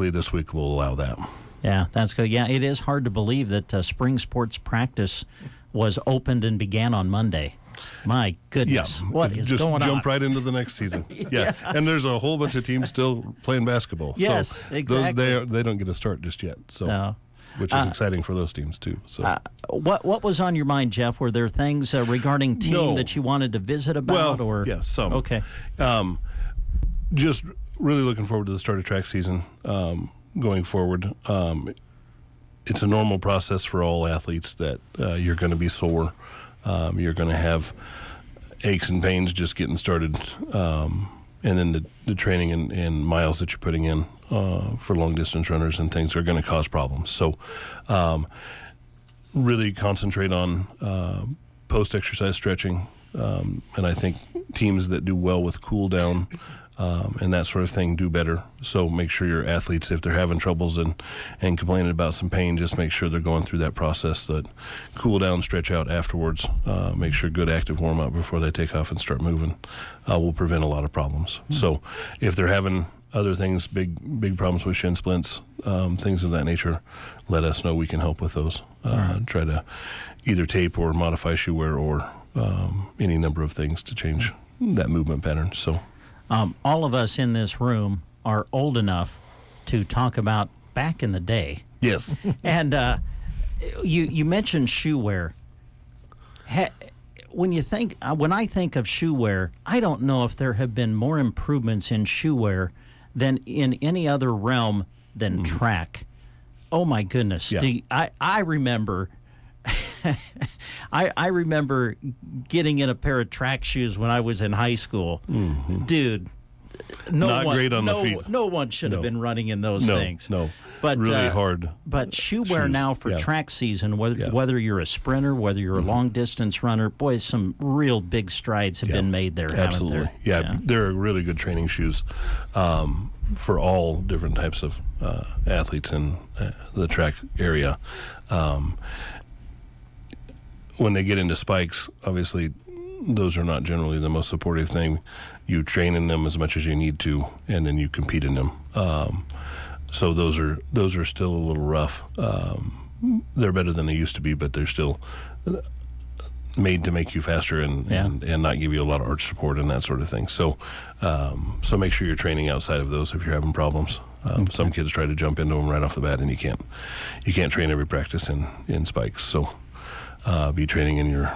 Speaker 6: this week will allow that.
Speaker 2: Yeah, that's good. Yeah, it is hard to believe that spring sports practice was opened and began on Monday. My goodness, what is going on?
Speaker 6: Just jump right into the next season. Yeah, and there's a whole bunch of teams still playing basketball.
Speaker 2: Yes,
Speaker 6: so
Speaker 2: exactly.
Speaker 6: They don't get a start just yet. So, which is exciting for those teams too. So,
Speaker 2: what was on your mind, Jeff? Were there things regarding team that you wanted to visit about?
Speaker 6: Some.
Speaker 2: Okay.
Speaker 6: Just really looking forward to the start of track season going forward. It's a normal process for all athletes that you're going to be sore You're going to have aches and pains just getting started, and then the training and miles that you're putting in for long-distance runners and things are going to cause problems. So really concentrate on post-exercise stretching, and I think teams that do well with cool down and that sort of thing do better. So make sure your athletes, if they're having troubles and complaining about some pain, just make sure they're going through that process, that cool down, stretch out afterwards, make sure good active warm-up before they take off and start moving will prevent a lot of problems. So if they're having other things, big problems with shin splints, things of that nature, let us know. We can help with those. Try to either tape or modify shoe wear or any number of things to change that movement pattern. So
Speaker 2: all of us in this room are old enough to talk about back in the day.
Speaker 6: Yes.
Speaker 2: And you mentioned shoe wear. When I think of shoe wear, I don't know if there have been more improvements in shoe wear than in any other realm than track. Oh my goodness!
Speaker 6: Yeah.
Speaker 2: I remember. I remember getting in a pair of track shoes when I was in high school. Dude,
Speaker 6: Not great on the feet.
Speaker 2: No one should have been running in those things.
Speaker 6: No,
Speaker 2: but
Speaker 6: really hard.
Speaker 2: But shoe wear
Speaker 6: shoes.
Speaker 2: now for track season, whether you're a sprinter, whether you're a long distance runner, boy, some real big strides have been made there.
Speaker 6: Absolutely,
Speaker 2: haven't there?
Speaker 6: Yeah, they're really good training shoes for all different types of athletes in the track area. When they get into spikes, obviously, those are not generally the most supportive thing. You train in them as much as you need to, and then you compete in them. So those are still a little rough. They're better than they used to be, but they're still made to make you faster and not give you a lot of arch support and that sort of thing. So so make sure you're training outside of those if you're having problems. Some kids try to jump into them right off the bat, and you can't train every practice in spikes. So be training in your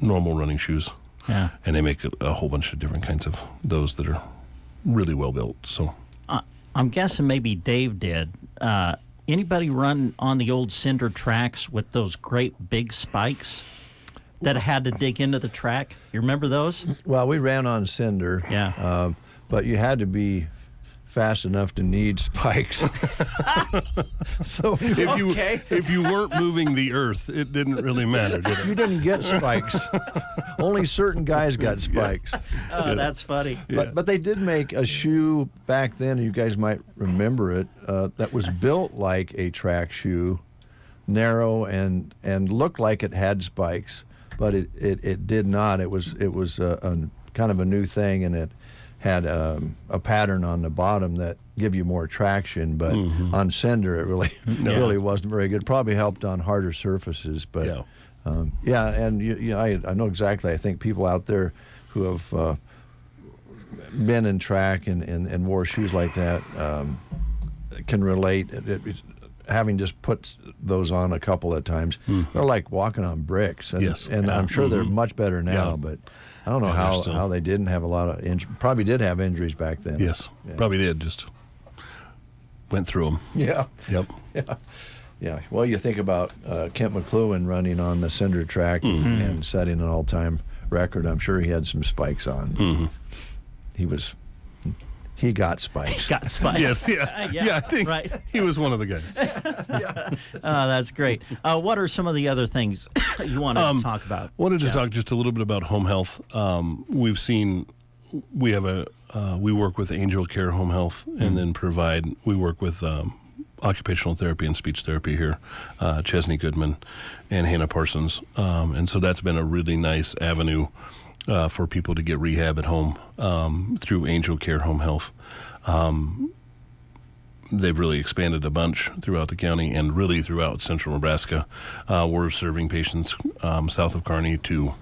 Speaker 6: normal running shoes.
Speaker 2: Yeah.
Speaker 6: And they make a whole bunch of different kinds of those that are really well built. So
Speaker 2: I'm guessing maybe Dave did. Anybody run on the old cinder tracks with those great big spikes that had to dig into the track? You remember those?
Speaker 1: Well, we ran on cinder.
Speaker 2: Yeah.
Speaker 1: But you had to be fast enough to need spikes. So
Speaker 6: if you weren't moving the earth, it didn't really matter, did it?
Speaker 1: You didn't get spikes. Only certain guys got spikes.
Speaker 2: Oh, that's funny.
Speaker 1: But they did make a shoe back then, you guys might remember it, that was built like a track shoe, narrow and looked like it had spikes, but it did not. It was a kind of a new thing, and it had a pattern on the bottom that give you more traction, but on cinder it really wasn't very good. Probably helped on harder surfaces, but and I know exactly. I think people out there who have been in track and wore shoes like that can relate. Having just put those on a couple of times, they're like walking on bricks. And I'm sure they're much better now, but I don't know how they didn't have a lot of probably did have injuries back then.
Speaker 6: Yes, probably did. Just went through them.
Speaker 1: Yeah.
Speaker 6: Yep.
Speaker 1: Yeah. Well, you think about Kent McLuhan running on the cinder track and setting an all-time record. I'm sure he had some spikes on. He got spikes.
Speaker 6: Yes, I think he was one of the guys.
Speaker 2: That's great. What are some of the other things you wanted to talk about?
Speaker 6: Wanted to talk just a little bit about home health. We work with Angel Care Home Health, and then we work with occupational therapy and speech therapy here, Chesney Goodman and Hannah Parsons, and so that's been a really nice avenue for people to get rehab at home through Angel Care Home Health. They've really expanded a bunch throughout the county and really throughout central Nebraska. We're serving patients south of Kearney to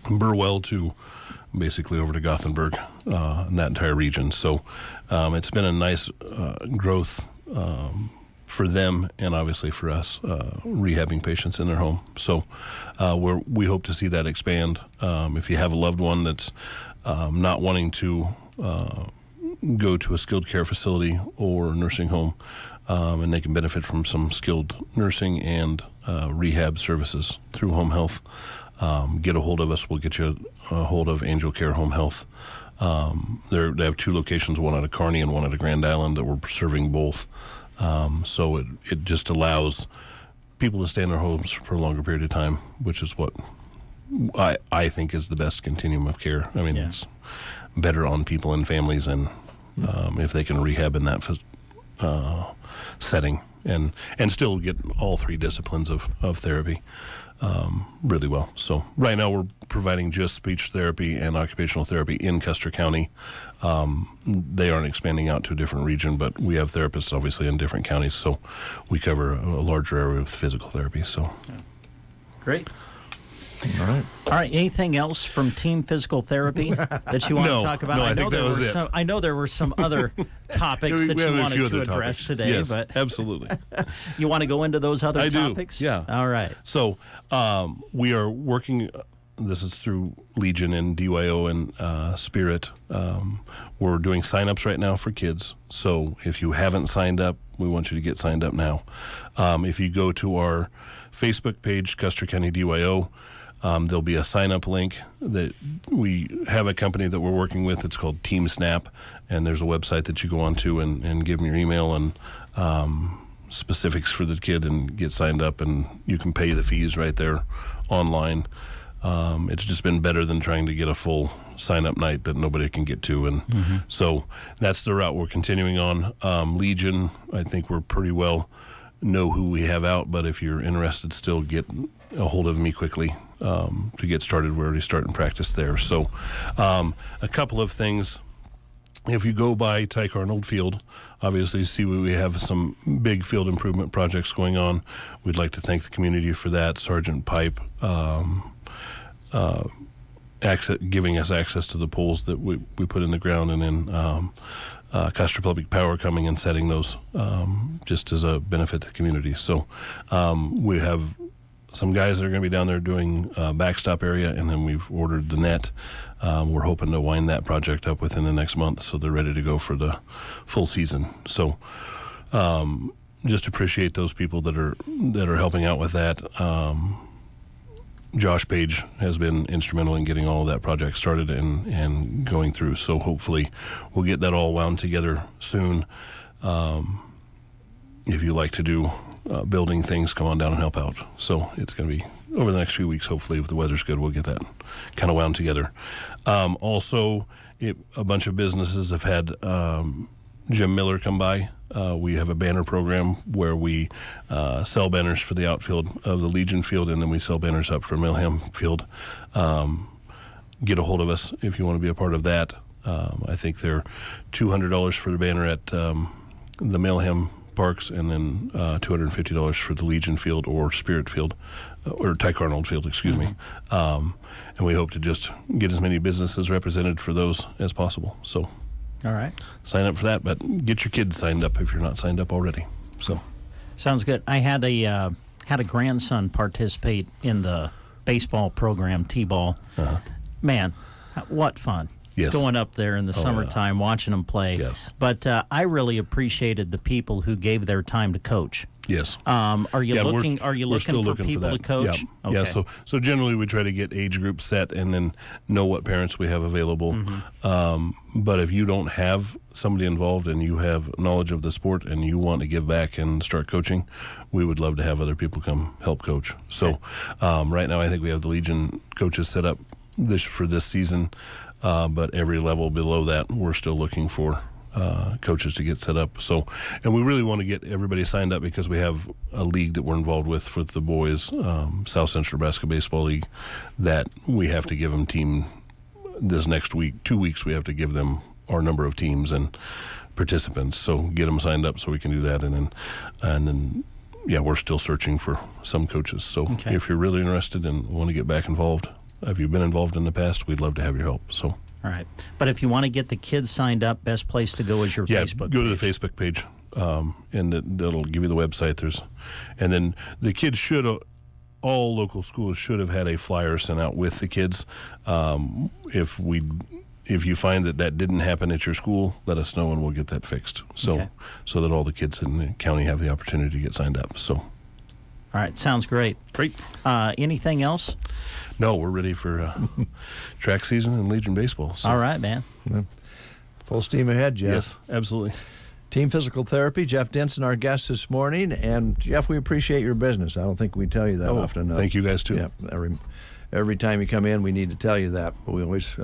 Speaker 6: Burwell to basically over to Gothenburg and that entire region. So it's been a nice growth for them and obviously for us rehabbing patients in their home. So we hope to see that expand. If you have a loved one that's not wanting to go to a skilled care facility or nursing home, and they can benefit from some skilled nursing and rehab services through home health, get a hold of us. We'll get you a hold of Angel Care Home Health. They have 2 locations, one out of Kearney and one out of Grand Island, that we're serving both. So it just allows people to stay in their homes for a longer period of time, which is what I think is the best continuum of care. I mean, it's better on people and families, and if they can rehab in that setting and still get all 3 disciplines of therapy really well. So right now we're providing just speech therapy and occupational therapy in Custer County. They aren't expanding out to a different region, but we have therapists obviously in different counties, so we cover a larger area with physical therapy. So
Speaker 2: great.
Speaker 1: All right.
Speaker 2: All right. Anything else from team physical therapy that you want to talk about?
Speaker 6: No, I think that was it.
Speaker 2: I know there were some other topics that you wanted to address today.
Speaker 6: Yes,
Speaker 2: but
Speaker 6: absolutely.
Speaker 2: You want to go into those other topics?
Speaker 6: I do, yeah.
Speaker 2: All right.
Speaker 6: So we are working, this is through Legion and DYO and Spirit. We're doing sign-ups right now for kids. So if you haven't signed up, we want you to get signed up now. If you go to our Facebook page, Custer County DYO, there'll be a sign-up link that we have a company that we're working with. It's called Team Snap, and there's a website that you go onto and give them your email and specifics for the kid and get signed up, and you can pay the fees right there online. It's just been better than trying to get a full sign-up night that nobody can get to, and so that's the route we're continuing on. Legion, I think we're pretty well know who we have out, but if you're interested, still get a hold of me quickly to get started. We're already starting practice there. So a couple of things. If you go by Tyke Arnold Field, obviously see we have some big field improvement projects going on. We'd like to thank the community for that. Sergeant Pipe giving us access to the poles that we put in the ground, and then Custer Public Power coming and setting those just as a benefit to the community. So we have some guys that are going to be down there doing backstop area, and then we've ordered the net. We're hoping to wind that project up within the next month, so they're ready to go for the full season. So just appreciate those people that are helping out with that. Josh Page has been instrumental in getting all of that project started and going through. So hopefully we'll get that all wound together soon. If you like to do building things, come on down and help out. So it's going to be over the next few weeks. Hopefully, if the weather's good, we'll get that kind of wound together. Also, a bunch of businesses have had Jim Miller come by. We have a banner program where we sell banners for the outfield of the Legion field, and then we sell banners up for Milham field. Get a hold of us if you want to be a part of that. I think they're $200 for the banner at the Milham Parks, and then $250 for the Legion field or Spirit field, or Tyke Arnold field, excuse me. And we hope to just get as many businesses represented for those as possible. So.
Speaker 2: All right.
Speaker 6: Sign up for that, but get your kids signed up if you're not signed up already. So,
Speaker 2: sounds good. I had a grandson participate in the baseball program, T-ball. Man, what fun!
Speaker 6: Yes.
Speaker 2: Going up there in the summertime, watching them play.
Speaker 6: Yes.
Speaker 2: But I really appreciated the people who gave their time to coach.
Speaker 6: Yes.
Speaker 2: Are you looking? Are you looking for people to coach?
Speaker 6: Yeah. Okay. Yeah. So generally we try to get age groups set and then know what parents we have available. But if you don't have somebody involved and you have knowledge of the sport and you want to give back and start coaching, we would love to have other people come help coach. So right now I think we have the Legion coaches set up for this season, but every level below that we're still looking for coaches to get set up. So, and we really want to get everybody signed up because we have a league that we're involved with the boys, South Central Nebraska Baseball League, that we have to give them team this next week. 2 weeks we have to give them our number of teams and participants. So get them signed up so we can do that, and then yeah, we're still searching for some coaches. So if you're really interested and want to get back involved, if you've been involved in the past, we'd love to have your help. So.
Speaker 2: All right. But if you want to get the kids signed up, best place to go is your Facebook page.
Speaker 6: Go to the Facebook page, and that'll give you the website. And then the kids all local schools should have had a flyer sent out with the kids. If you find that didn't happen at your school, let us know and we'll get that fixed. So that all the kids in the county have the opportunity to get signed up. So.
Speaker 2: All right, sounds great.
Speaker 6: Great.
Speaker 2: Anything else?
Speaker 6: No, we're ready for track season and Legion baseball. So.
Speaker 2: All right, man.
Speaker 1: Full steam ahead, Jeff.
Speaker 6: Yes, absolutely.
Speaker 1: Team Physical Therapy, Jeff Denson, our guest this morning. And, Jeff, we appreciate your business. I don't think we tell you that often enough.
Speaker 6: Thank you guys, too.
Speaker 1: Yeah, every time you come in, we need to tell you that. But we always...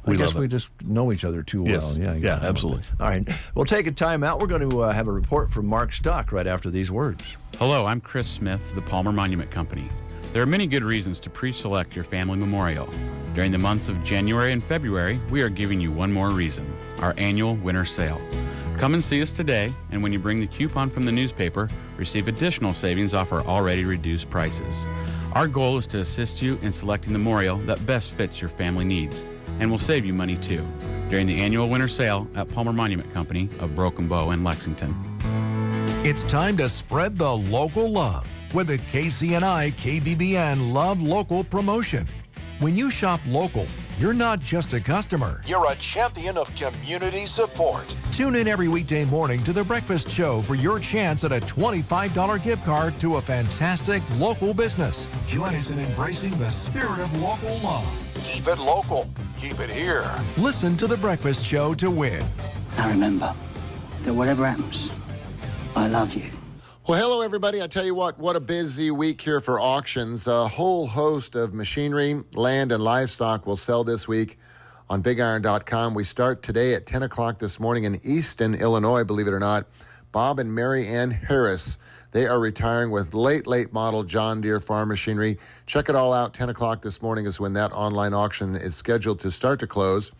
Speaker 1: I guess we just know each other too well.
Speaker 6: Yes. Yeah, absolutely.
Speaker 1: All right. We'll take a time out. We're going to have a report from Mark Stuck right after these words.
Speaker 7: Hello, I'm Chris Smith, the Palmer Monument Company. There are many good reasons to pre-select your family memorial. During the months of January and February, we are giving you one more reason, our annual winter sale. Come and see us today, and when you bring the coupon from the newspaper, receive additional savings off our already reduced prices. Our goal is to assist you in selecting the memorial that best fits your family needs, and will save you money too, during the annual winter sale at Palmer Monument Company of Broken Bow in Lexington.
Speaker 8: It's time to spread the local love with the KCNI KBBN Love Local promotion. When you shop local, you're not just a customer. You're a champion of community support. Tune in every weekday morning to The Breakfast Show for your chance at a $25 gift card to a fantastic local business. Join us in embracing the spirit of local love. Keep it local. Keep it here. Listen to The Breakfast Show to win.
Speaker 24: Now remember that whatever happens, I love you.
Speaker 9: Well, hello, everybody. I tell you what a busy week here for auctions. A whole host of machinery, land, and livestock will sell this week on BigIron.com. We start today at 10 o'clock this morning in Easton, Illinois, believe it or not. Bob and Mary Ann Harris, they are retiring with late model John Deere farm machinery. Check it all out. 10 o'clock this morning is when that online auction is scheduled to start to close.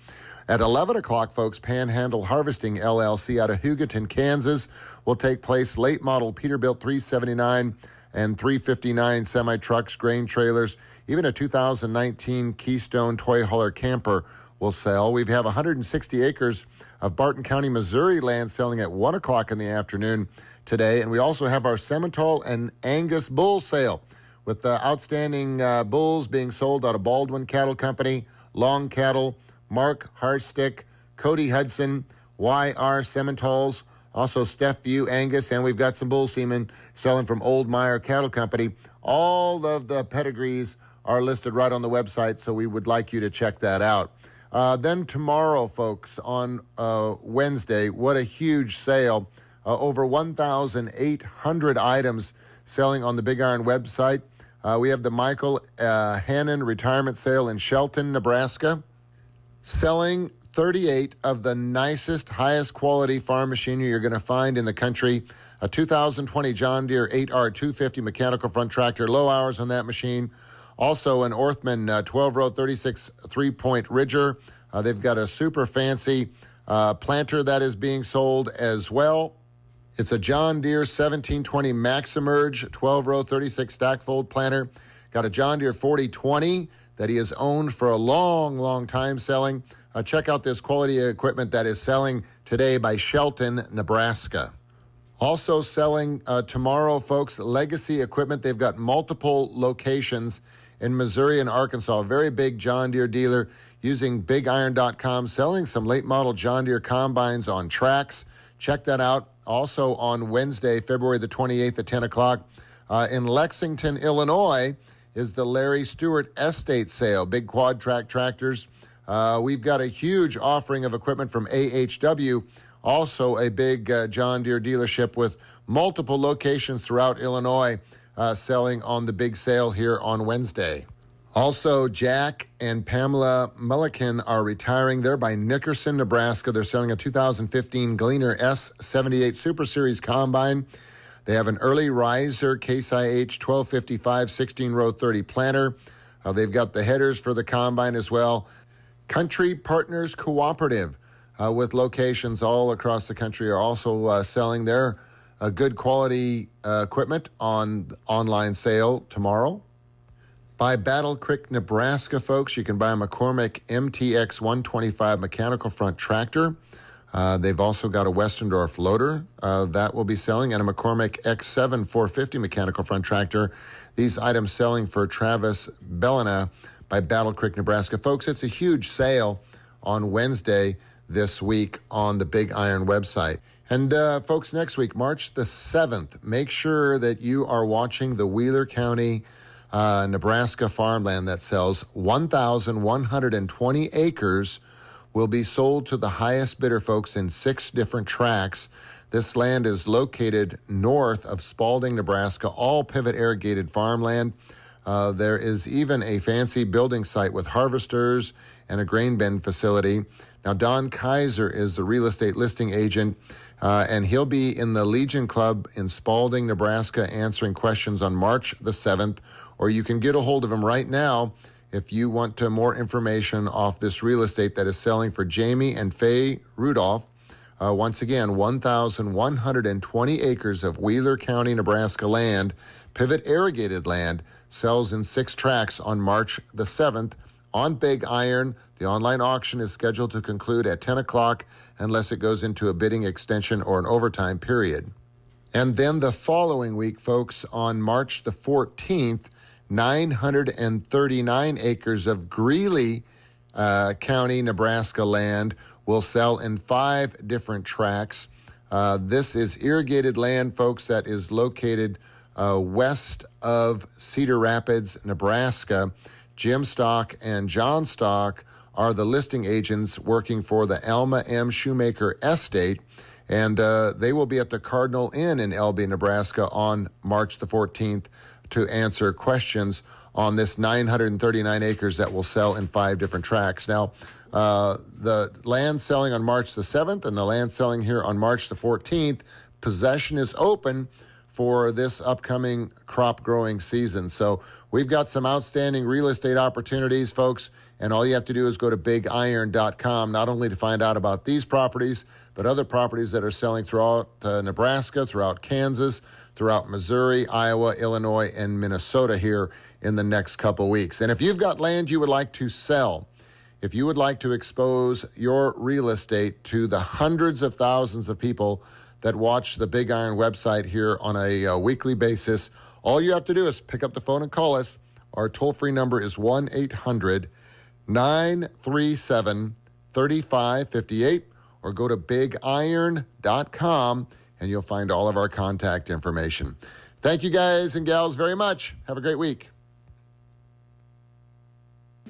Speaker 9: At 11 o'clock, folks, Panhandle Harvesting LLC out of Hugoton, Kansas, will take place. Late model Peterbilt 379 and 359 semi-trucks, grain trailers, even a 2019 Keystone toy hauler camper will sell. We have 160 acres of Barton County, Missouri land selling at 1 o'clock in the afternoon today. And we also have our Simmental and Angus bull sale with the outstanding bulls being sold out of Baldwin Cattle Company, Long Cattle, Mark Harstick, Cody Hudson, YR Simmentals, also Steph View Angus, and we've got some bull semen selling from Old Meyer Cattle Company. All of the pedigrees are listed right on the website, so we would like you to check that out. Then tomorrow, folks, on Wednesday, what a huge sale. Over 1,800 items selling on the Big Iron website. We have the Michael Hannon retirement sale in Shelton, Nebraska, selling 38 of the nicest, highest quality farm machinery you're going to find in the country. A 2020 John Deere 8R250 mechanical front tractor, low hours on that machine. Also an Orthman 12-row 36 3-point ridger. They've got a super fancy planter that is being sold as well. It's a John Deere 1720 Maximerge 12-row 36 stack fold planter. Got a John Deere 4020 that he has owned for a long time selling. Check out this quality equipment that is selling today by Shelton, Nebraska. Also selling tomorrow, folks, Legacy Equipment. They've got multiple locations in Missouri and Arkansas. A very big John Deere dealer using BigIron.com, selling some late model John Deere combines on tracks. Check that out. Also on Wednesday, February the 28th at 10 o'clock in Lexington, Illinois, is the Larry Stewart Estate Sale. Big quad track tractors. We've got a huge offering of equipment from AHW, also a big John Deere dealership with multiple locations throughout Illinois selling on the big sale here on Wednesday. Also, Jack and Pamela Mulliken are retiring. They're by Nickerson, Nebraska. They're selling a 2015 Gleaner S78 Super Series Combine. They have an early riser Case IH 1255 16-row 30 planter. They've got the headers for the combine as well. Country Partners Cooperative with locations all across the country are also selling their good quality equipment on online sale tomorrow. By Battle Creek, Nebraska, folks, you can buy a McCormick MTX 125 mechanical front tractor. They've also got a Westendorf loader that will be selling, and a McCormick X7 450 mechanical front tractor. These items selling for Travis Bellina by Battle Creek, Nebraska. Folks, it's a huge sale on Wednesday this week on the Big Iron website. And folks, next week, March the 7th, make sure that you are watching the Wheeler County, Nebraska farmland that sells 1,120 acres will be sold to the highest bidder, folks, in 6 different tracts. This land is located north of Spalding, Nebraska, all pivot irrigated farmland. There is even a fancy building site with harvesters and a grain bin facility. Now, Don Kaiser is the real estate listing agent, and he'll be in the Legion Club in Spalding, Nebraska, answering questions on March the 7th, or you can get a hold of him right now if you want more information off this real estate that is selling for Jamie and Faye Rudolph. Once again, 1,120 acres of Wheeler County, Nebraska land, pivot irrigated land, sells in 6 tracts on March the 7th on Big Iron. The online auction is scheduled to conclude at 10 o'clock unless it goes into a bidding extension or an overtime period. And then the following week, folks, on March the 14th, 939 acres of Greeley County, Nebraska land will sell in 5 different tracts. This is irrigated land, folks, that is located west of Cedar Rapids, Nebraska. Jim Stock and John Stock are the listing agents working for the Alma M. Shoemaker Estate, and they will be at the Cardinal Inn in Elby, Nebraska on March the 14th to answer questions on this 939 acres that will sell in 5 different tracts. Now, the land selling on March the 7th and the land selling here on March the 14th, possession is open for this upcoming crop growing season. So we've got some outstanding real estate opportunities, folks, and all you have to do is go to bigiron.com, not only to find out about these properties, but other properties that are selling throughout Nebraska, throughout Kansas, throughout Missouri, Iowa, Illinois, and Minnesota here in the next couple weeks. And if you've got land you would like to sell, if you would like to expose your real estate to the hundreds of thousands of people that watch the Big Iron website here on a weekly basis, all you have to do is pick up the phone and call us. Our toll-free number is 1-800-937-3558, or go to bigiron.com, and you'll find all of our contact information. Thank you guys and gals very much. Have a great week.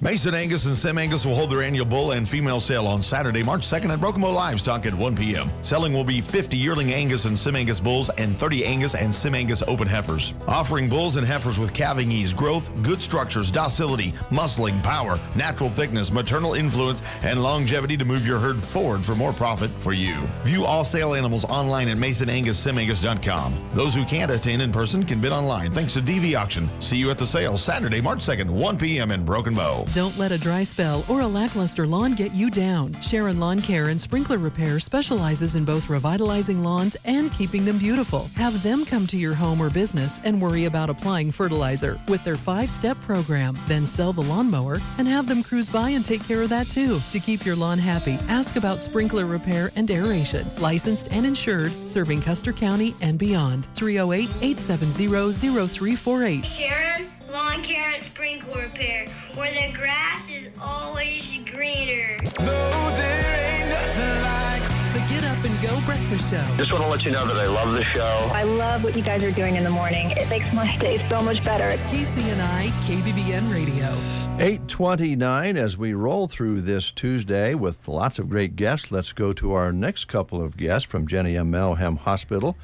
Speaker 10: Mason Angus and Sim Angus will hold their annual bull and female sale on Saturday, March 2nd at Broken Bow Livestock at 1 p.m. Selling will be 50 yearling Angus and Sim Angus bulls and 30 Angus and Sim Angus open heifers. Offering bulls and heifers with calving ease, growth, good structures, docility, muscling, power, natural thickness, maternal influence, and longevity to move your herd forward for more profit for you. View all sale animals online at masonangussimangus.com. Those who can't attend in person can bid online thanks to DV Auction. See you at the sale Saturday, March 2nd, 1 p.m. in Broken Bow.
Speaker 11: Don't let a dry spell or a lackluster lawn get you down. Sharon Lawn Care and Sprinkler Repair specializes in both revitalizing lawns and keeping them beautiful. Have them come to your home or business and worry about applying fertilizer with their 5-step program. Then sell the lawnmower and have them cruise by and take care of that too. To keep your lawn happy, ask about sprinkler repair and aeration. Licensed and insured, serving Custer County and beyond. 308-870-0348.
Speaker 13: Sharon Lawn Care and Sprinkler Repair, where the grass is always greener.
Speaker 11: No, there ain't nothing like the Get Up and Go Breakfast Show.
Speaker 14: Just want to let you know that I love the show.
Speaker 15: I love what you guys are doing in the morning. It makes my day so much better.
Speaker 11: KCNI KBBN Radio.
Speaker 1: 8:29 as we roll through this Tuesday with lots of great guests. Let's go to our next couple of guests from Jenny M. Melham Hospital.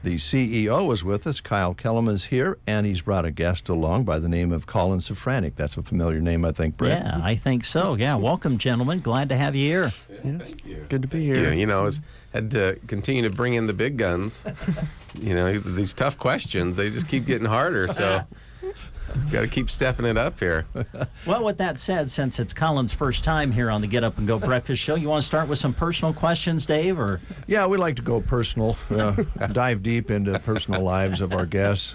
Speaker 1: The CEO is with us. Kyle Kellum is here, and he's brought a guest along by the name of Colin Safranek. That's a familiar name, I think, Brett.
Speaker 2: Yeah, I think so. Yeah, welcome, gentlemen. Glad to have you here.
Speaker 16: Yes, good to be here. Yeah, had to continue to bring in the big guns. These tough questions, they just keep getting harder, so got to keep stepping it up here.
Speaker 2: Well, with that said, since it's Colin's first time here on the Get Up and Go Breakfast Show, you want to start with some personal questions, Dave? Or
Speaker 1: yeah, we like to go personal, dive deep into personal lives of our guests.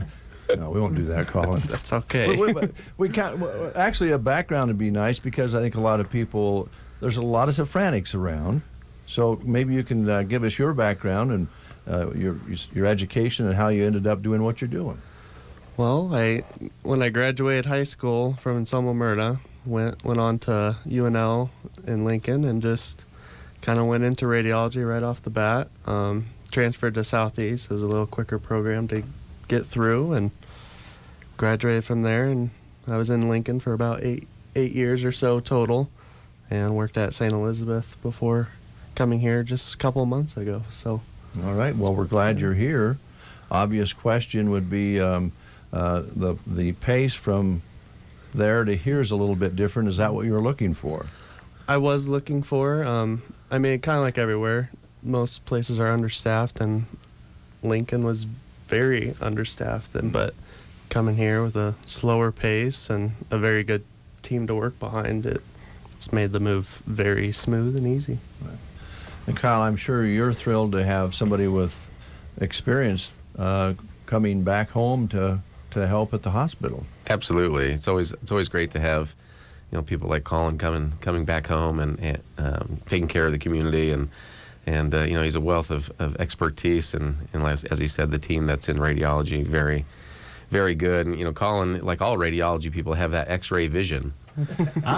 Speaker 1: No, we won't do that, Colin.
Speaker 16: That's okay.
Speaker 1: We can't. Actually, a background would be nice because I think a lot of people, there's a lot of Safraneks around. So maybe you can give us your background and your education and how you ended up doing what you're doing.
Speaker 23: Well, when I graduated high school from Selma Murda, went on to UNL in Lincoln and just kind of went into radiology right off the bat. transferred to Southeast. It was a little quicker program to get through, and graduated from there. And I was in Lincoln for about eight years or so total, and worked at St. Elizabeth before coming here just a couple of months ago. So,
Speaker 1: all right. Well, we're glad you're here. Obvious question would be the pace from there to here is a little bit different. Is that what you were looking for?
Speaker 23: I was looking for. I mean, kind of like everywhere, most places are understaffed, and Lincoln was very understaffed. But coming here with a slower pace and a very good team to work behind it, it's made the move very smooth and easy.
Speaker 1: Right. And Kyle, I'm sure you're thrilled to have somebody with experience coming back home to help at the hospital.
Speaker 16: Absolutely. It's always great to have, people like Colin coming back home and taking care of the community, and he's a wealth of expertise, and as he said, the team that's in radiology, very, very good. And Colin, like all radiology people, have that X-ray vision.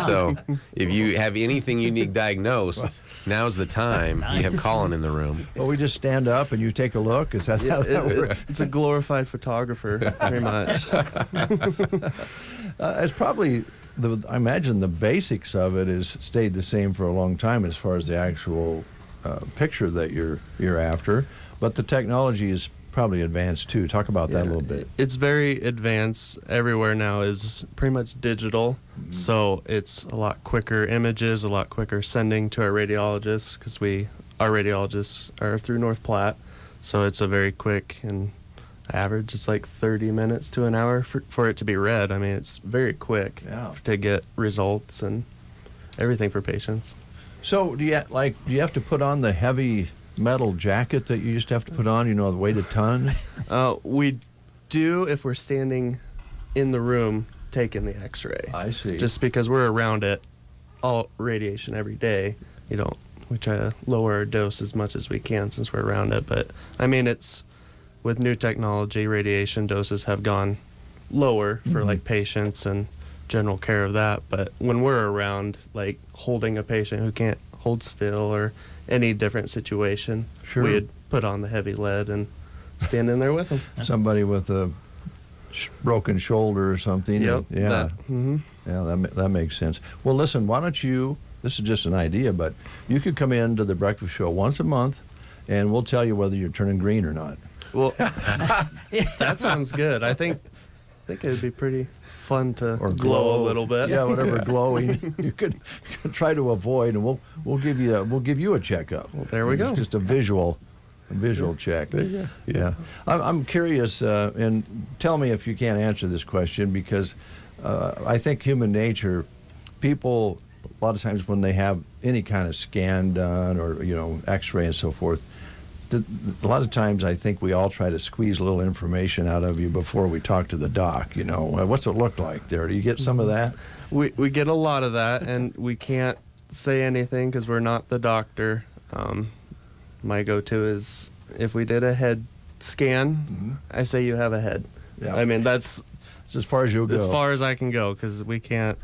Speaker 16: So if you have anything you need diagnosed, now's the time. Nice. You have Colin in the room.
Speaker 1: Well, we just stand up and you take a look. Is that how that works?
Speaker 23: It's a glorified photographer, very much.
Speaker 1: It's probably, I imagine the basics of it has stayed the same for a long time as far as the actual picture that you're after, but the technology is probably advanced too. Talk about that a little bit.
Speaker 23: It's very advanced. Everywhere now is pretty much digital, so it's a lot quicker images, a lot quicker sending to our radiologists, because our radiologists are through North Platte, so it's a very quick, and average it's like 30 minutes to an hour for it to be read. I mean, it's very quick to get results and everything for patients.
Speaker 1: So do you have to put on the heavy metal jacket that you used to have to put on, the weight a ton?
Speaker 23: We do if we're standing in the room taking the x-ray.
Speaker 1: I see.
Speaker 23: Just because we're around it, all radiation every day, we try to lower our dose as much as we can since we're around it. But I mean, it's with new technology, radiation doses have gone lower for like patients and general care of that. But when we're around, like holding a patient who can't hold still or any different situation, we'd put on the heavy lead and stand in there with them.
Speaker 1: Somebody with a broken shoulder or something.
Speaker 23: Yep.
Speaker 1: Yeah. That makes sense. Well, listen, why don't you, this is just an idea, but you could come into the breakfast show once a month and we'll tell you whether you're turning green or not.
Speaker 23: Well, that sounds good. I think it would be pretty fun to glow a little bit.
Speaker 1: Yeah, whatever glowing you could try to avoid, and we'll give you a checkup.
Speaker 23: Well, there we go.
Speaker 1: Just a visual check. Yeah. I'm curious, and tell me if you can't answer this question, because I think human nature, people a lot of times when they have any kind of scan done or X-ray and so forth, a lot of times I think we all try to squeeze a little information out of you before we talk to the doc. What's it look like there? Do you get some of that?
Speaker 23: We get a lot of that, and we can't say anything because we're not the doctor. My go-to is if we did a head scan, I say you have a head.
Speaker 1: Yeah.
Speaker 23: I mean, that's
Speaker 1: as far as you'll go.
Speaker 23: As far as I can go, because we can't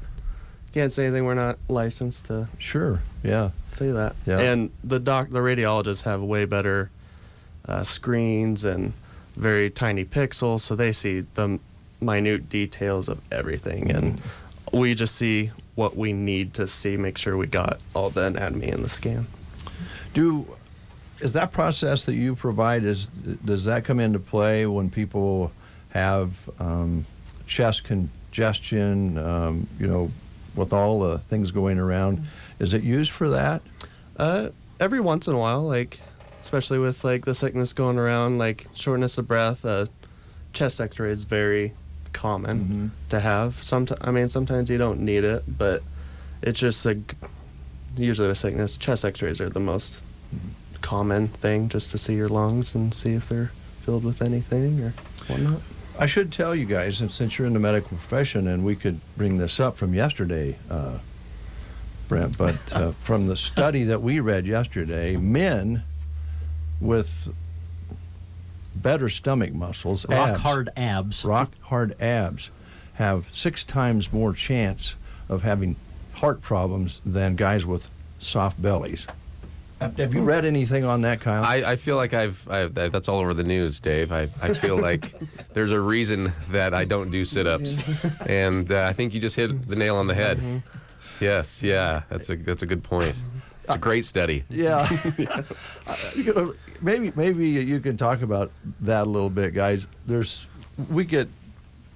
Speaker 23: say anything. We're not licensed to say that. Yeah. And the radiologists have way better screens and very tiny pixels, so they see the minute details of everything, and we just see what we need to see, make sure we got all the anatomy in the scan.
Speaker 1: Is that process that you provide, does that come into play when people have chest congestion, with all the things going around? Is it used for that?
Speaker 23: Every once in a while, especially with the sickness going around, shortness of breath, chest x-ray is very common to have. Sometimes you don't need it, but it's just usually with sickness, chest x-rays are the most common thing, just to see your lungs and see if they're filled with anything or whatnot.
Speaker 1: I should tell you guys, and since you're in the medical profession, and we could bring this up from yesterday, Brent, but from the study that we read yesterday, men with better stomach muscles,
Speaker 2: rock-hard abs,
Speaker 1: have 6 times more chance of having heart problems than guys with soft bellies. Have you read anything on that, Kyle?
Speaker 16: I feel like that's all over the news, Dave. I feel like there's a reason that I don't do sit-ups, and I think you just hit the nail on the head. Mm-hmm. Yes, yeah, that's a good point. It's a great study.
Speaker 1: Yeah. Maybe you can talk about that a little bit, guys. We get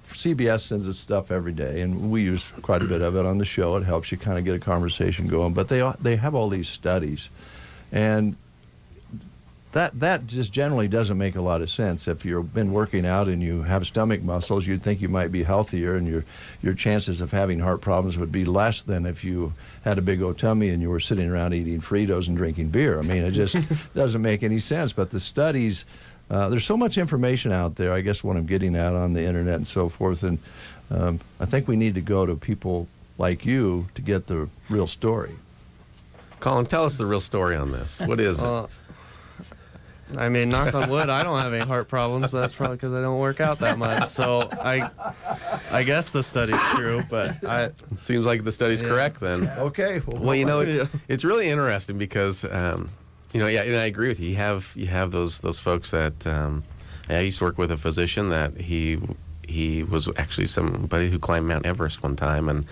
Speaker 1: CBS sends us stuff every day, and we use quite a bit of it on the show. It helps you kind of get a conversation going. But they have all these studies, and that just generally doesn't make a lot of sense. If you've been working out and you have stomach muscles, you'd think you might be healthier, and your chances of having heart problems would be less than if you had a big old tummy and you were sitting around eating Fritos and drinking beer. I mean, it just doesn't make any sense. But the studies, there's so much information out there, I guess what I'm getting at, on the internet and so forth, and I think we need to go to people like you to get the real story.
Speaker 16: Colin, tell us the real story on this. What is it?
Speaker 23: I mean, knock on wood, I don't have any heart problems, but that's probably because I don't work out that much. So I guess the study's true, but
Speaker 16: it seems like the study's correct then.
Speaker 1: Okay.
Speaker 16: Well, it's really interesting because and I agree with you. You have those folks that I used to work with a physician that he was actually somebody who climbed Mount Everest one time, and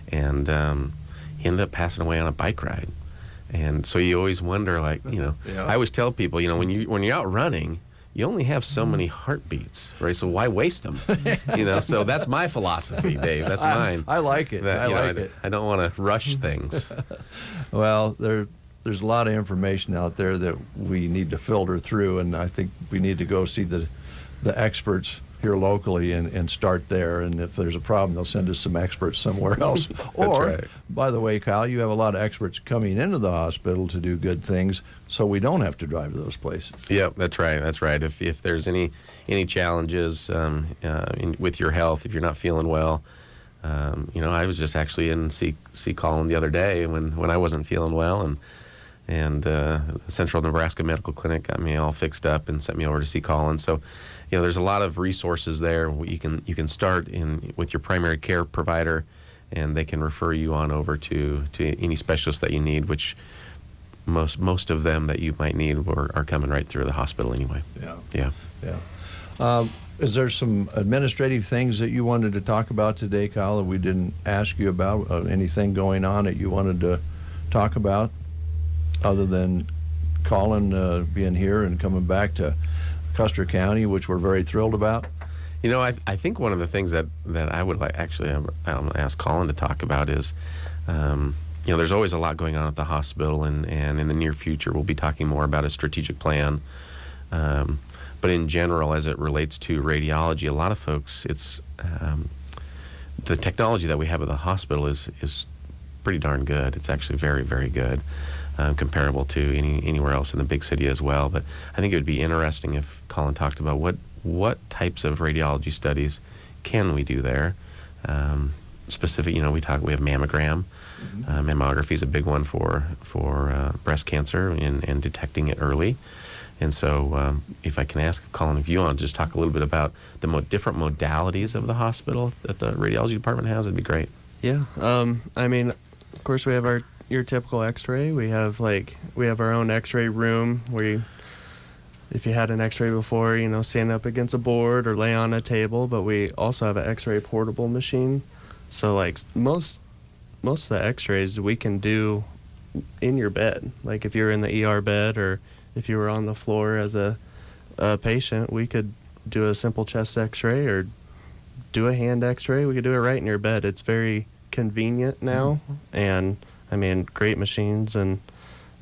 Speaker 16: he ended up passing away on a bike ride. And so you always wonder, I always tell people, when you're out running, you only have so many heartbeats, right? So why waste them? So that's my philosophy, Dave. That's mine.
Speaker 1: I like it.
Speaker 16: I don't want to rush things.
Speaker 1: Well, there's a lot of information out there that we need to filter through, and I think we need to go see the experts here locally and start there. And if there's a problem, they'll send us some experts somewhere else. Or,
Speaker 16: right.
Speaker 1: By the way, Kyle, you have a lot of experts coming into the hospital to do good things, so we don't have to drive to those places.
Speaker 16: Yep, that's right. That's right. If there's any challenges with your health, if you're not feeling well, I was just actually in see Colin the other day when I wasn't feeling well, and the Central Nebraska Medical Clinic got me all fixed up and sent me over to see Colin. So, there's a lot of resources there. You can start with your primary care provider, and they can refer you on over to any specialist that you need, which most of them that you might need are coming right through the hospital anyway.
Speaker 1: Yeah. Is there some administrative things that you wanted to talk about today, Kyle, that we didn't ask you about? Anything going on that you wanted to talk about, other than Colin being here and coming back to Custer County, which we're very thrilled about?
Speaker 16: I think one of the things that I would like, actually, I'm going to ask Colin to talk about is, there's always a lot going on at the hospital, and in the near future we'll be talking more about a strategic plan. But in general, as it relates to radiology, a lot of folks, it's the technology that we have at the hospital is pretty darn good. It's actually very, very good. Comparable to anywhere else in the big city as well. But I think it would be interesting if Colin talked about what types of radiology studies can we do there. Specific, we have mammogram. Mammography is a big one for breast cancer and detecting it early. And so if I can ask Colin, if you want to just talk a little bit about the different modalities of the hospital that the radiology department has, it'd be great.
Speaker 23: Yeah. Of course, we have your typical x-ray. We have our own x-ray room where if you had an x-ray before, stand up against a board or lay on a table, but we also have an x-ray portable machine. So most of the x-rays we can do in your bed. Like if you're in the ER bed or if you were on the floor as a patient, we could do a simple chest x-ray or do a hand x-ray. We could do it right in your bed. It's very convenient now, and great machines, and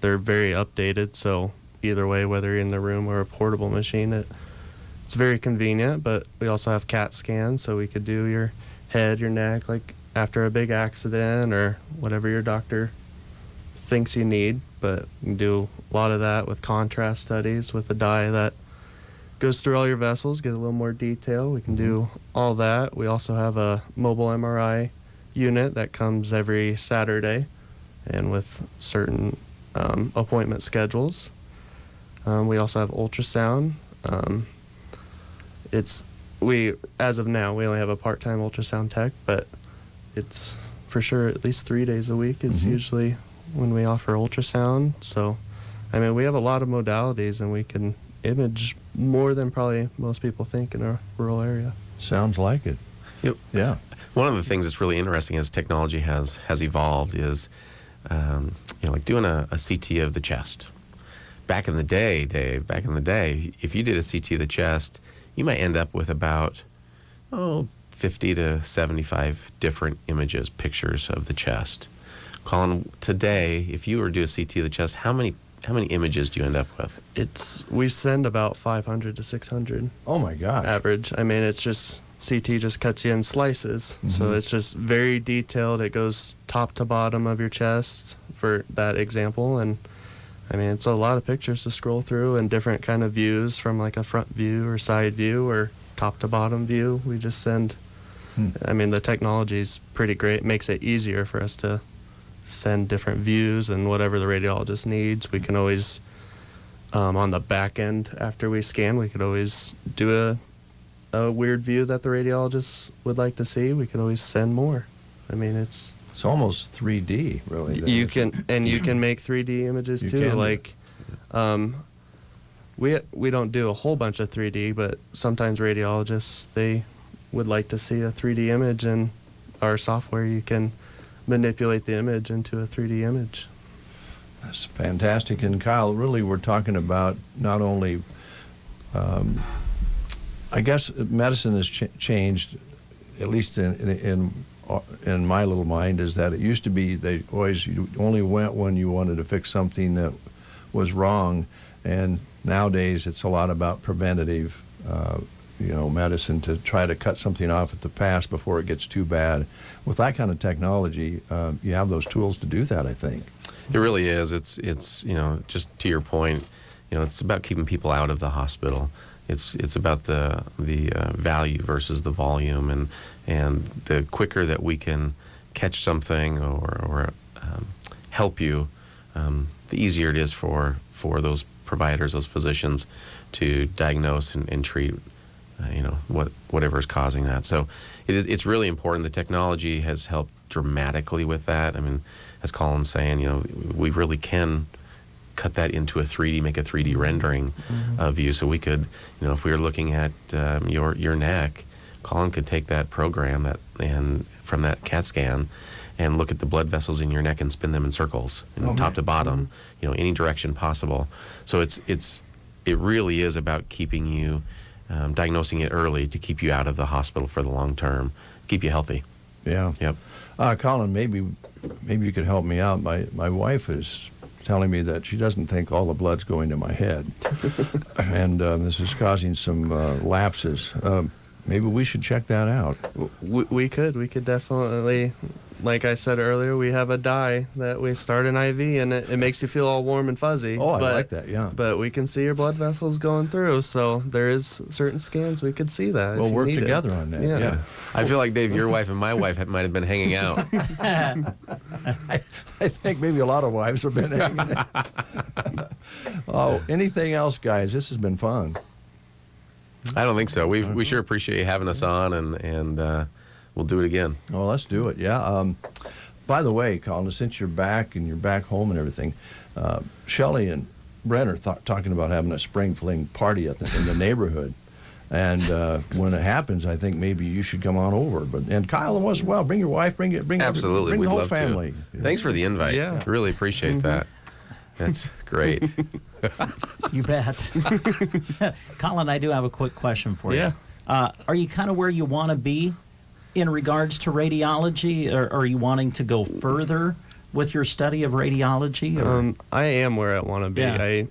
Speaker 23: they're very updated. So either way, whether you're in the room or a portable machine, it's very convenient. But we also have CAT scans, so we could do your head, your neck, like after a big accident or whatever your doctor thinks you need. But you can do a lot of that with contrast studies with the dye that goes through all your vessels, get a little more detail. We can do all that. We also have a mobile MRI unit that comes every Saturday, and with certain appointment schedules. We also have ultrasound. As of now, we only have a part-time ultrasound tech, but it's for sure at least 3 days a week is usually when we offer ultrasound. So, I mean, we have a lot of modalities, and we can image more than probably most people think in a rural area.
Speaker 1: Sounds like it.
Speaker 16: Yep.
Speaker 1: Yeah.
Speaker 16: One of the things that's really interesting as technology has evolved is, like doing a CT of the chest. Back in the day, Dave, if you did a CT of the chest, you might end up with about, 50 to 75 different images, pictures of the chest. Colin, today, if you were to do a CT of the chest, how many images do you end up with?
Speaker 23: We send about 500 to 600.
Speaker 1: Oh my God.
Speaker 23: Average. I mean, it's just, CT just cuts you in slices.
Speaker 1: Mm-hmm.
Speaker 23: So it's just very detailed. It goes top to bottom of your chest for that example. And I mean, it's a lot of pictures to scroll through and different kind of views from like a front view or side view or top to bottom view. We just send, I mean, the technology's pretty great. It makes it easier for us to send different views and whatever the radiologist needs. We can always, on the back end after we scan, we could always do a weird view that the radiologist would like to see. We could always send more. I mean, it's
Speaker 1: almost 3D, really.
Speaker 23: You can make 3D images too. Like, we don't do a whole bunch of 3D, but sometimes radiologists, they would like to see a 3D image, and our software, you can manipulate the image into a 3D image.
Speaker 1: That's fantastic. And Kyle, really, we're talking about not only, I guess medicine has changed, at least in my little mind, is that it used to be you only went when you wanted to fix something that was wrong, and nowadays it's a lot about preventative medicine to try to cut something off at the pass before it gets too bad. With that kind of technology, you have those tools to do that, I think.
Speaker 16: It really is. It's just to your point, it's about keeping people out of the hospital. It's about the value versus the volume, and the quicker that we can catch something or help you, the easier it is for those providers, those physicians, to diagnose and treat, whatever is causing that. So it's really important. The technology has helped dramatically with that. I mean, as Colin's saying, we really can cut that into a 3D, make a 3D rendering of you. So we could, if we were looking at your neck, Colin could take that program and from that CAT scan and look at the blood vessels in your neck and spin them in circles, top to bottom, any direction possible. So it really is about keeping you, diagnosing it early to keep you out of the hospital for the long term, keep you healthy.
Speaker 1: Yeah.
Speaker 16: Yep.
Speaker 1: Colin, maybe you could help me out. My wife is telling me that she doesn't think all the blood's going to my head, and this is causing some lapses. Maybe we should check that out.
Speaker 23: We could definitely, like I said earlier, we have a dye that we start an IV, and it makes you feel all warm and fuzzy.
Speaker 1: Oh, I like that, yeah.
Speaker 23: But we can see your blood vessels going through, so there is certain scans we could see that.
Speaker 1: We'll work together on that, yeah.
Speaker 16: I feel like, Dave, your wife and my wife might have been hanging out.
Speaker 1: I think maybe a lot of wives have been hanging out. Oh, anything else, guys? This has been fun.
Speaker 16: I don't think so. We sure appreciate you having us on, and we'll do it again.
Speaker 1: Well, let's do it, yeah. By the way, Colin, since you're back and you're back home and everything, Shelley and Brent are talking about having a spring fling party in the neighborhood. And when it happens, I think maybe you should come on over. And Kyle as well. Bring your wife. Bring
Speaker 16: Absolutely,
Speaker 1: the whole
Speaker 16: love
Speaker 1: family.
Speaker 16: To. Thanks for the invite.
Speaker 23: Yeah.
Speaker 16: Really appreciate that. That's great.
Speaker 2: You bet. Colin, I do have a quick question for you. Are you kind of where you want to be in regards to radiology, or are you wanting to go further with your study of radiology? Or?
Speaker 23: I am where I want to be.
Speaker 2: Yeah.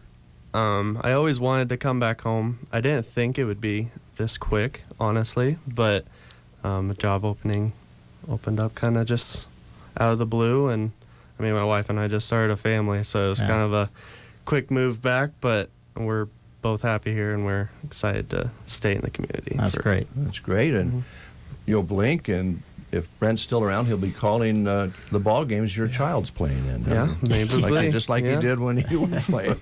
Speaker 23: I always wanted to come back home. I didn't think it would be this quick, honestly, but a job opening opened up kind of just out of the blue, and I mean, my wife and I just started a family, so it was kind of a quick move back, but we're both happy here, and we're excited to stay in the community.
Speaker 2: That's great.
Speaker 1: That's great, and you'll blink, and if Brent's still around, he'll be calling the ball games your child's playing in.
Speaker 23: Yeah, maybe.
Speaker 1: Just like he did when he was playing.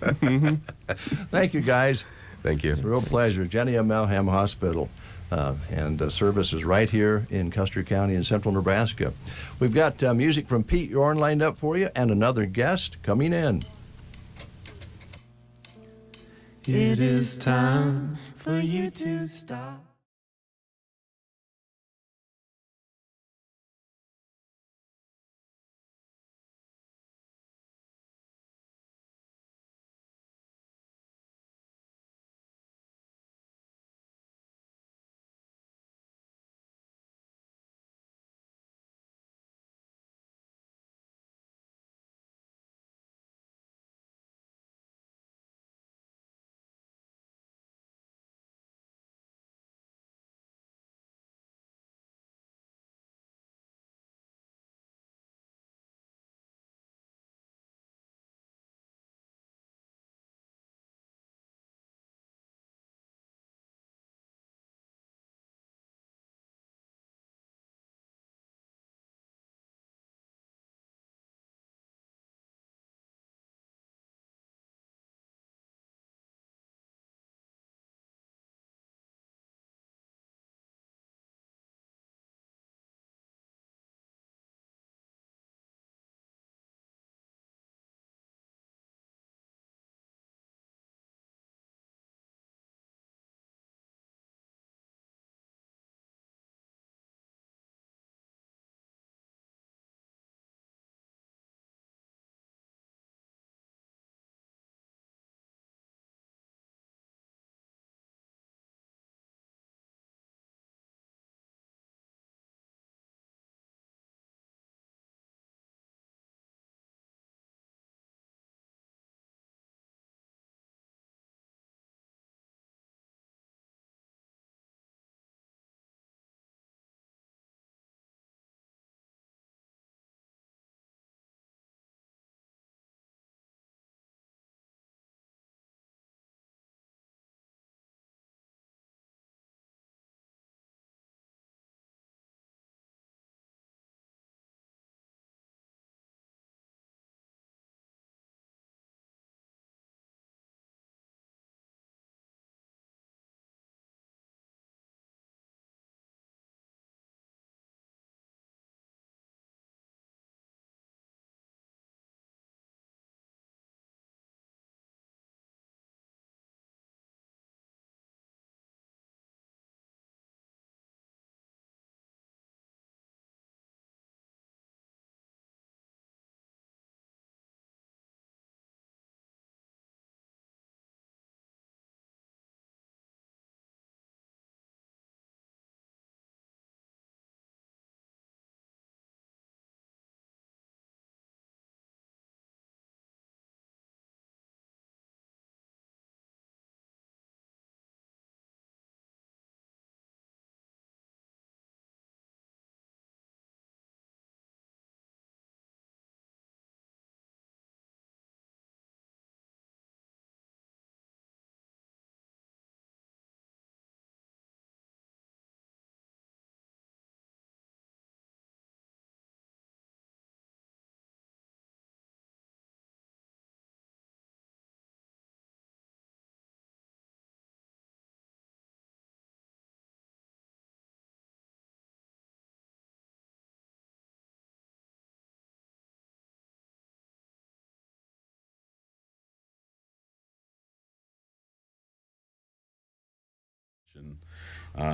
Speaker 1: Thank you, guys.
Speaker 16: Thank you.
Speaker 1: It's a real pleasure. Jenny M. Malham Hospital. And services right here in Custer County in central Nebraska. We've got music from Pete Yorn lined up for you and another guest coming in.
Speaker 17: It is time for you to stop.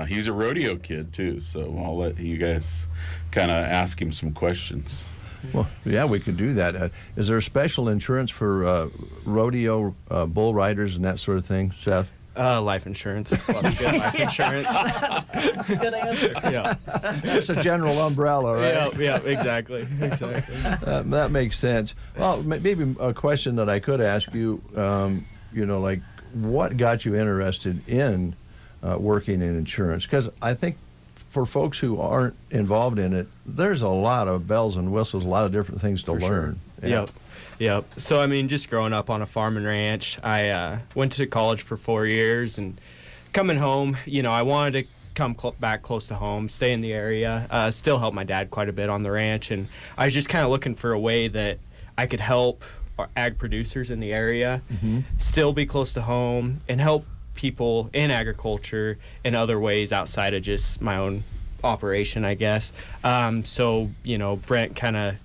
Speaker 18: He's a rodeo kid too, so I'll let you guys kind of ask him some questions.
Speaker 1: Well, yeah, we could do that. Is there special insurance for rodeo bull riders and that sort of thing, Seth?
Speaker 23: Life insurance. A lot of good life insurance.
Speaker 2: That's a good answer.
Speaker 23: Yeah.
Speaker 1: Just a general umbrella, right?
Speaker 23: Yeah, exactly.
Speaker 1: That makes sense. Well, maybe a question that I could ask you, like what got you interested in working in insurance? Because I think for folks who aren't involved in it, there's a lot of bells and whistles, a lot of different things to learn.
Speaker 23: Sure. Yeah. Yep. So, just growing up on a farm and ranch, I went to college for 4 years, and coming home, I wanted to come back close to home, stay in the area, still help my dad quite a bit on the ranch, and I was just kind of looking for a way that I could help ag producers in the area, still be close to home, and help people in agriculture in other ways outside of just my own operation, I guess. So, Brent kind of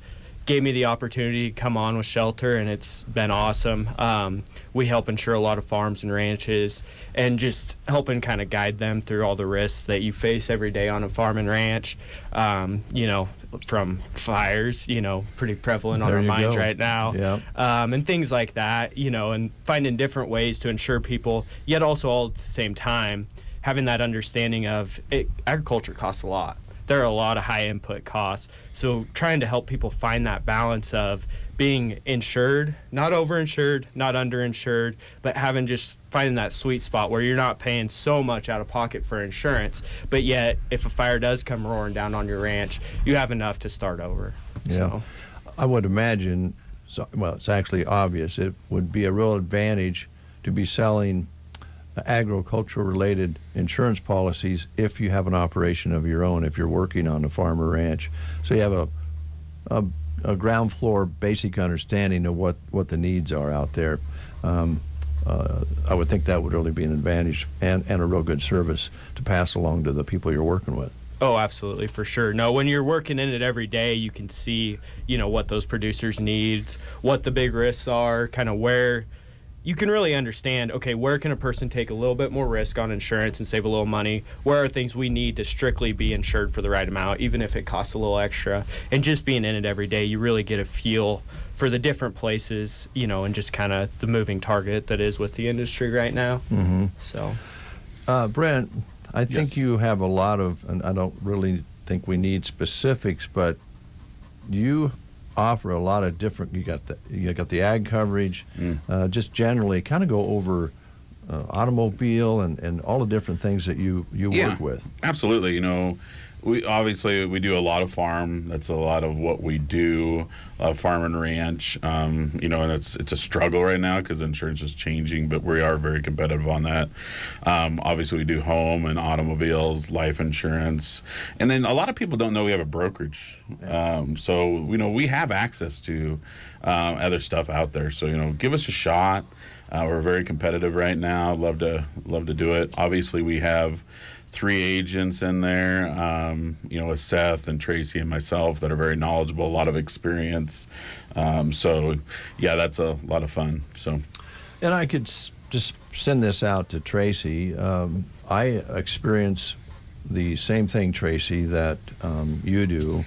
Speaker 23: gave me the opportunity to come on with Shelter, and it's been awesome. We help insure a lot of farms and ranches, and just helping kind of guide them through all the risks that you face every day on a farm and ranch. From fires, pretty prevalent on our minds right now.
Speaker 1: Yep.
Speaker 23: And things like that, and finding different ways to insure people, yet also all at the same time having that understanding of agriculture costs a lot. There are a lot of high input costs. So trying to help people find that balance of being insured, not overinsured, not underinsured, but finding that sweet spot where you're not paying so much out of pocket for insurance, but yet if a fire does come roaring down on your ranch, you have enough to start over.
Speaker 1: Yeah.
Speaker 23: So.
Speaker 1: I would imagine, it's actually obvious, it would be a real advantage to be selling agricultural-related insurance policies if you have an operation of your own, if you're working on a farm or ranch. So you have a ground floor basic understanding of what the needs are out there. I would think that would really be an advantage and a real good service to pass along to the people you're working with.
Speaker 23: Oh, absolutely, for sure. No, when you're working in it every day, you can see, what those producers' needs, what the big risks are, kind of where you can really understand, okay, where can a person take a little bit more risk on insurance and save a little money? Where are things we need to strictly be insured for the right amount, even if it costs a little extra? And just being in it every day, you really get a feel for the different places, and just kind of the moving target that is with the industry right now.
Speaker 1: Mm-hmm.
Speaker 23: So,
Speaker 1: Brent, I think
Speaker 6: Yes.
Speaker 1: you have a lot of, and I don't really think we need specifics, but you offer a lot of different. You got the ag coverage. Just generally, kind of go over automobile and all the different things that you work with.
Speaker 18: Absolutely. We do a lot of farm. That's a lot of what we do, farm and ranch. And it's a struggle right now because insurance is changing, but we are very competitive on that. Obviously, we do home and automobiles, life insurance, and then a lot of people don't know we have a brokerage. So we have access to other stuff out there. So give us a shot. We're very competitive right now. Love to do it. Obviously, we have 3 agents in there, with Seth and Tracy and myself that are very knowledgeable, a lot of experience. That's a lot of fun. So,
Speaker 1: and I could just send this out to Tracy. I experience the same thing, Tracy, that you do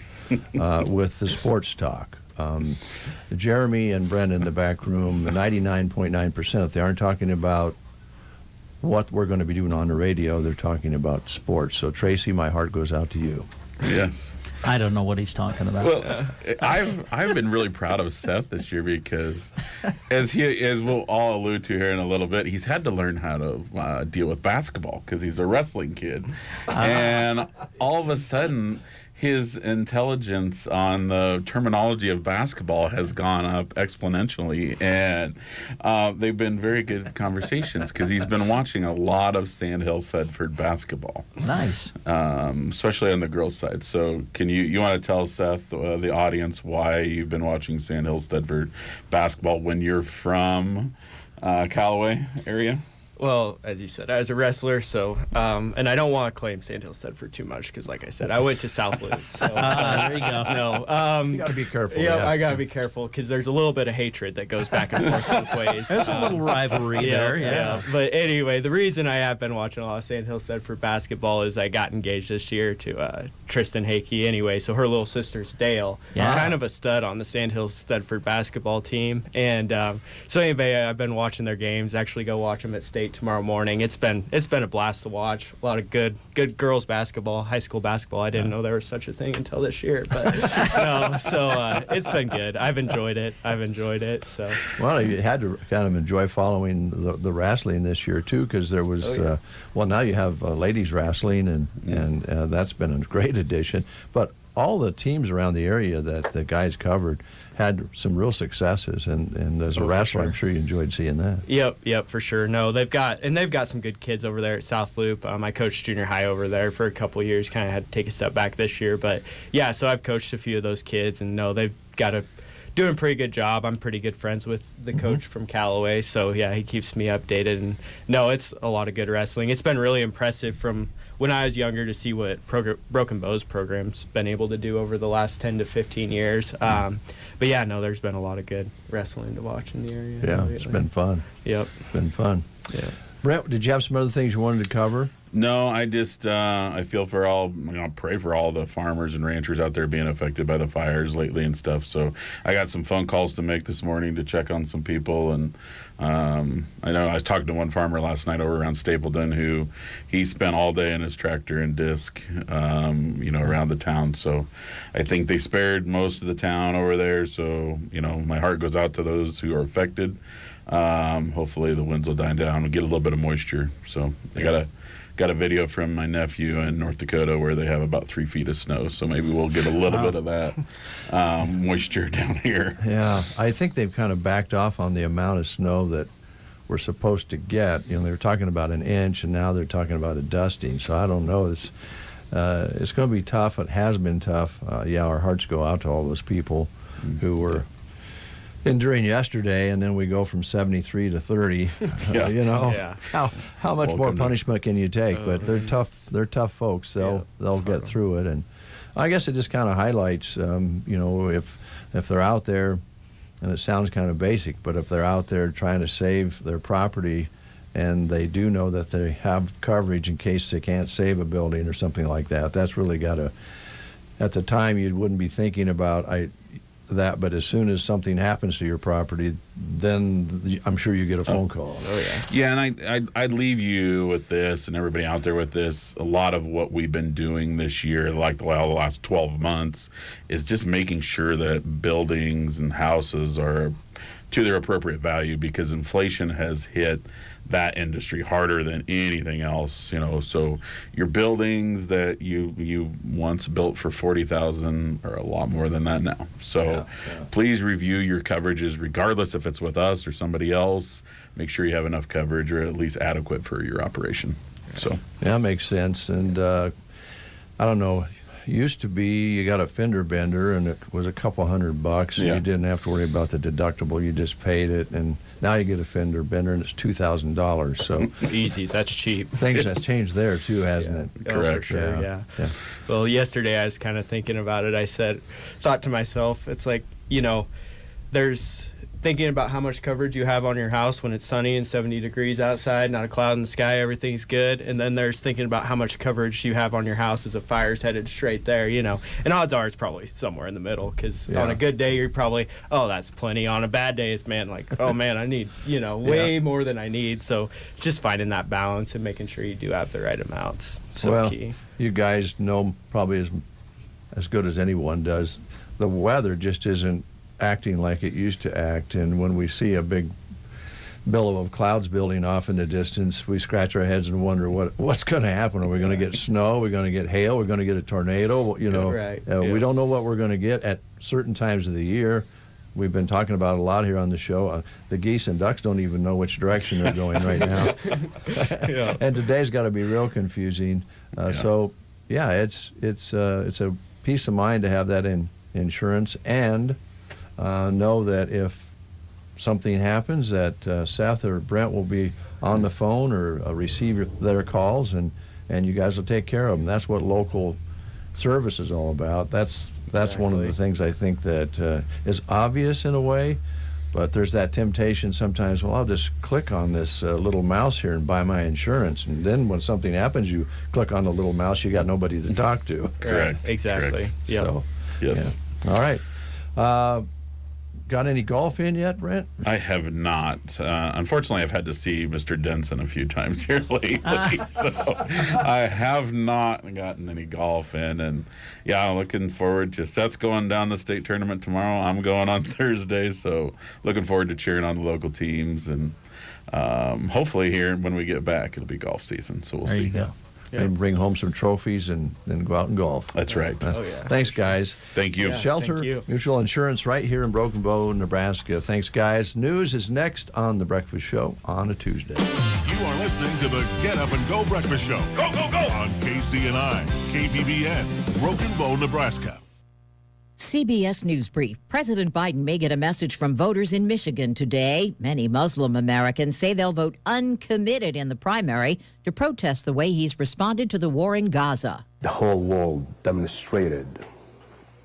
Speaker 1: with the sports talk. Jeremy and Brent in the back room, 99.9%, if they aren't talking about what we're going to be doing on the radio, they're talking about sports. So Tracy, my heart goes out to you.
Speaker 18: Yes.
Speaker 2: I don't know what he's talking about.
Speaker 18: Well, I've been really proud of Seth this year because, as we'll all allude to here in a little bit, he's had to learn how to deal with basketball because he's a wrestling kid, and all of a sudden his intelligence on the terminology of basketball has gone up exponentially, and they've been very good conversations because he's been watching a lot of Sandhill Thunderbird basketball.
Speaker 2: Nice.
Speaker 18: Especially on the girls' side. So can you want to tell Seth, the audience, why you've been watching Sandhill Thunderbird basketball when you're from Callaway area?
Speaker 23: Well, as you said, I was a wrestler, so and I don't want to claim Sandhill Thunderbird too much because, like I said, I went to South Loop. So
Speaker 2: there you go.
Speaker 23: No,
Speaker 1: you got to be careful.
Speaker 23: Yeah, I got to be careful because there's a little bit of hatred that goes back and forth both ways.
Speaker 2: There's a little rivalry there. Yeah.
Speaker 23: But anyway, the reason I have been watching a lot of Sandhill Thunderbird basketball is I got engaged this year to Tristan Hakey. Anyway, so her little sister's Dale, kind of a stud on the Sandhill Thunderbird basketball team, and so anyway, I've been watching their games. Actually, go watch them at State tomorrow morning. It's been a blast to watch. A lot of good girls basketball, high school basketball. I didn't know there was such a thing until this year, but it's been good. I've enjoyed it. So
Speaker 1: well, you had to kind of enjoy following the wrestling this year too, because there was now you have ladies wrestling, and that's been a great addition. But all the teams around the area that the guys covered had some real successes, and as a wrestler, I'm sure you enjoyed seeing that.
Speaker 23: Yep, for sure. No, they've got some good kids over there at South Loop. I coached junior high over there for a couple of years, kind of had to take a step back this year, but yeah, so I've coached a few of those kids, and no, they've got a doing a pretty good job. I'm pretty good friends with the coach from Callaway, so yeah, he keeps me updated. And no, it's a lot of good wrestling. It's been really impressive from when I was younger to see what Broken Bow's program's been able to do over the last 10 to 15 years. But yeah, no, there's been a lot of good wrestling to watch in the area.
Speaker 1: Yeah, it's been fun.
Speaker 23: Yep.
Speaker 1: It's been fun.
Speaker 23: Yeah.
Speaker 1: Brent, did you have some other things you wanted to cover?
Speaker 18: No, I just I feel for all, pray for all the farmers and ranchers out there being affected by the fires lately and stuff. So I got some phone calls to make this morning to check on some people, and I know I was talking to one farmer last night over around Stapleton who he spent all day in his tractor and disc, around the town. So I think they spared most of the town over there. So my heart goes out to those who are affected. Hopefully the winds will die down and get a little bit of moisture. So I got a video from my nephew in North Dakota where they have about 3 feet of snow, so maybe we'll get a little bit of that moisture down here.
Speaker 1: Yeah, I think they've kind of backed off on the amount of snow that we're supposed to get. They were talking about an inch, and now they're talking about a dusting, so I don't know. It's going to be tough. It has been tough. Our hearts go out to all those people who were enduring yesterday, and then we go from 73 to 30. How much more punishment can you take? But they're tough. They're tough folks. They'll get through it. And I guess it just kind of highlights, if they're out there, and it sounds kind of basic, but if they're out there trying to save their property, and they do know that they have coverage in case they can't save a building or something like that, that's really got to. At the time, you wouldn't be thinking about that, but as soon as something happens to your property, then I'm sure you get a phone call.
Speaker 18: And I'd leave you with this, and everybody out there with this. A lot of what we've been doing this year, like the last 12 months, is just making sure that buildings and houses are to their appropriate value, because inflation has hit that industry harder than anything else. So your buildings that you once built for $40,000 are a lot more than that now. So please review your coverages, regardless if it's with us or somebody else. Make sure you have enough coverage, or at least adequate for your operation. So
Speaker 1: makes sense. And I don't know. Used to be you got a fender bender and it was a couple $100 and you didn't have to worry about the deductible, you just paid it, and now you get a fender bender and it's $2,000. So
Speaker 23: easy, that's cheap.
Speaker 1: Things has changed there too, hasn't it?
Speaker 23: Correct. For sure, yeah. Well, yesterday I was kind of thinking about it. Thought to myself, it's like, there's thinking about how much coverage you have on your house when it's sunny and 70 degrees outside, not a cloud in the sky, everything's good. And then there's thinking about how much coverage you have on your house as a fire's headed straight there, And odds are it's probably somewhere in the middle, because on a good day you're probably, that's plenty. On a bad day it's, I need, way more than I need. So just finding that balance and making sure you do have the right amounts. Key.
Speaker 1: You guys know probably as good as anyone does, the weather just isn't acting like it used to act, and when we see a big billow of clouds building off in the distance, we scratch our heads and wonder what's going to happen. Are we going to get snow? Are we going to get hail? We're going to get a tornado? We don't know what we're going to get at certain times of the year. We've been talking about a lot here on the show. The geese and ducks don't even know which direction they're going right now. And today's got to be real confusing. So it's a peace of mind to have that in insurance, and know that if something happens, that Seth or Brent will be on the phone or receive their calls, and you guys will take care of them. That's what local service is all about. That's one of the things I think that is obvious in a way, but there's that temptation sometimes, I'll just click on this little mouse here and buy my insurance. And then when something happens, you click on the little mouse, you got nobody to talk to.
Speaker 23: Correct. Exactly.
Speaker 1: Yeah. So,
Speaker 18: yes.
Speaker 1: Yeah. All right. Got any golf in yet, Brent?
Speaker 18: I have not. Unfortunately, I've had to see Mr. Denson a few times here lately, so I have not gotten any golf in. And I'm looking forward to Seth's going down the state tournament tomorrow. I'm going on Thursday, so looking forward to cheering on the local teams. And hopefully here, when we get back, it'll be golf season, so we'll see.
Speaker 1: You go. And bring home some trophies and then go out and golf.
Speaker 18: That's right.
Speaker 1: Thanks, guys.
Speaker 18: Thank you.
Speaker 1: Shelter Mutual Insurance right here in Broken Bow, Nebraska. Thanks, guys. News is next on The Breakfast Show on a Tuesday.
Speaker 12: You are listening to the Get Up and Go Breakfast Show. Go, go, go! On KCNI, KBBN, Broken Bow, Nebraska.
Speaker 19: CBS News Brief. President Biden may get a message from voters in Michigan today. Many Muslim Americans say they'll vote uncommitted in the primary to protest the way he's responded to the war in Gaza.
Speaker 20: The whole world demonstrated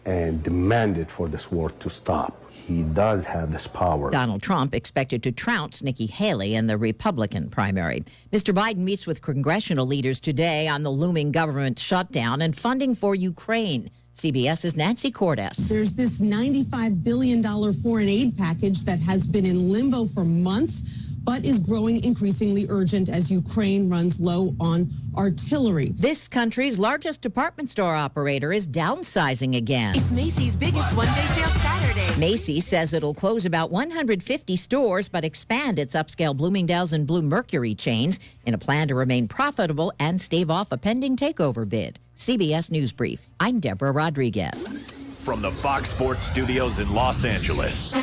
Speaker 20: and demanded for this war to stop. He does have this power.
Speaker 19: Donald Trump expected to trounce Nikki Haley in the Republican primary. Mr. Biden meets with congressional leaders today on the looming government shutdown and funding for Ukraine. CBS's Nancy Cordes.
Speaker 21: There's this $95 billion foreign aid package that has been in limbo for months, but is growing increasingly urgent as Ukraine runs low on artillery.
Speaker 19: This country's largest department store operator is downsizing again.
Speaker 22: It's Macy's biggest one-day sale Saturday.
Speaker 19: Macy's says it'll close about 150 stores, but expand its upscale Bloomingdale's and Blue Mercury chains in a plan to remain profitable and stave off a pending takeover bid. CBS News Brief. I'm Deborah Rodriguez.
Speaker 25: From the Fox Sports Studios in Los Angeles,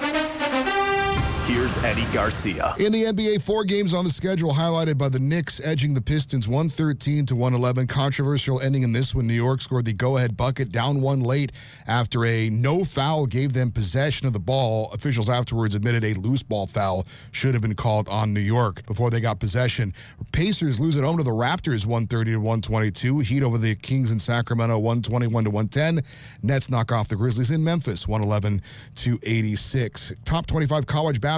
Speaker 25: here's Eddie Garcia.
Speaker 26: In the NBA, 4 games on the schedule highlighted by the Knicks edging the Pistons 113-111. Controversial ending in this one. New York scored the go-ahead bucket, down 1 late after a no foul gave them possession of the ball. Officials afterwards admitted a loose ball foul should have been called on New York before they got possession. Pacers lose at home to the Raptors 130-122. Heat over the Kings in Sacramento 121-110. Nets knock off the Grizzlies in Memphis 111-86. Top 25 college basketball,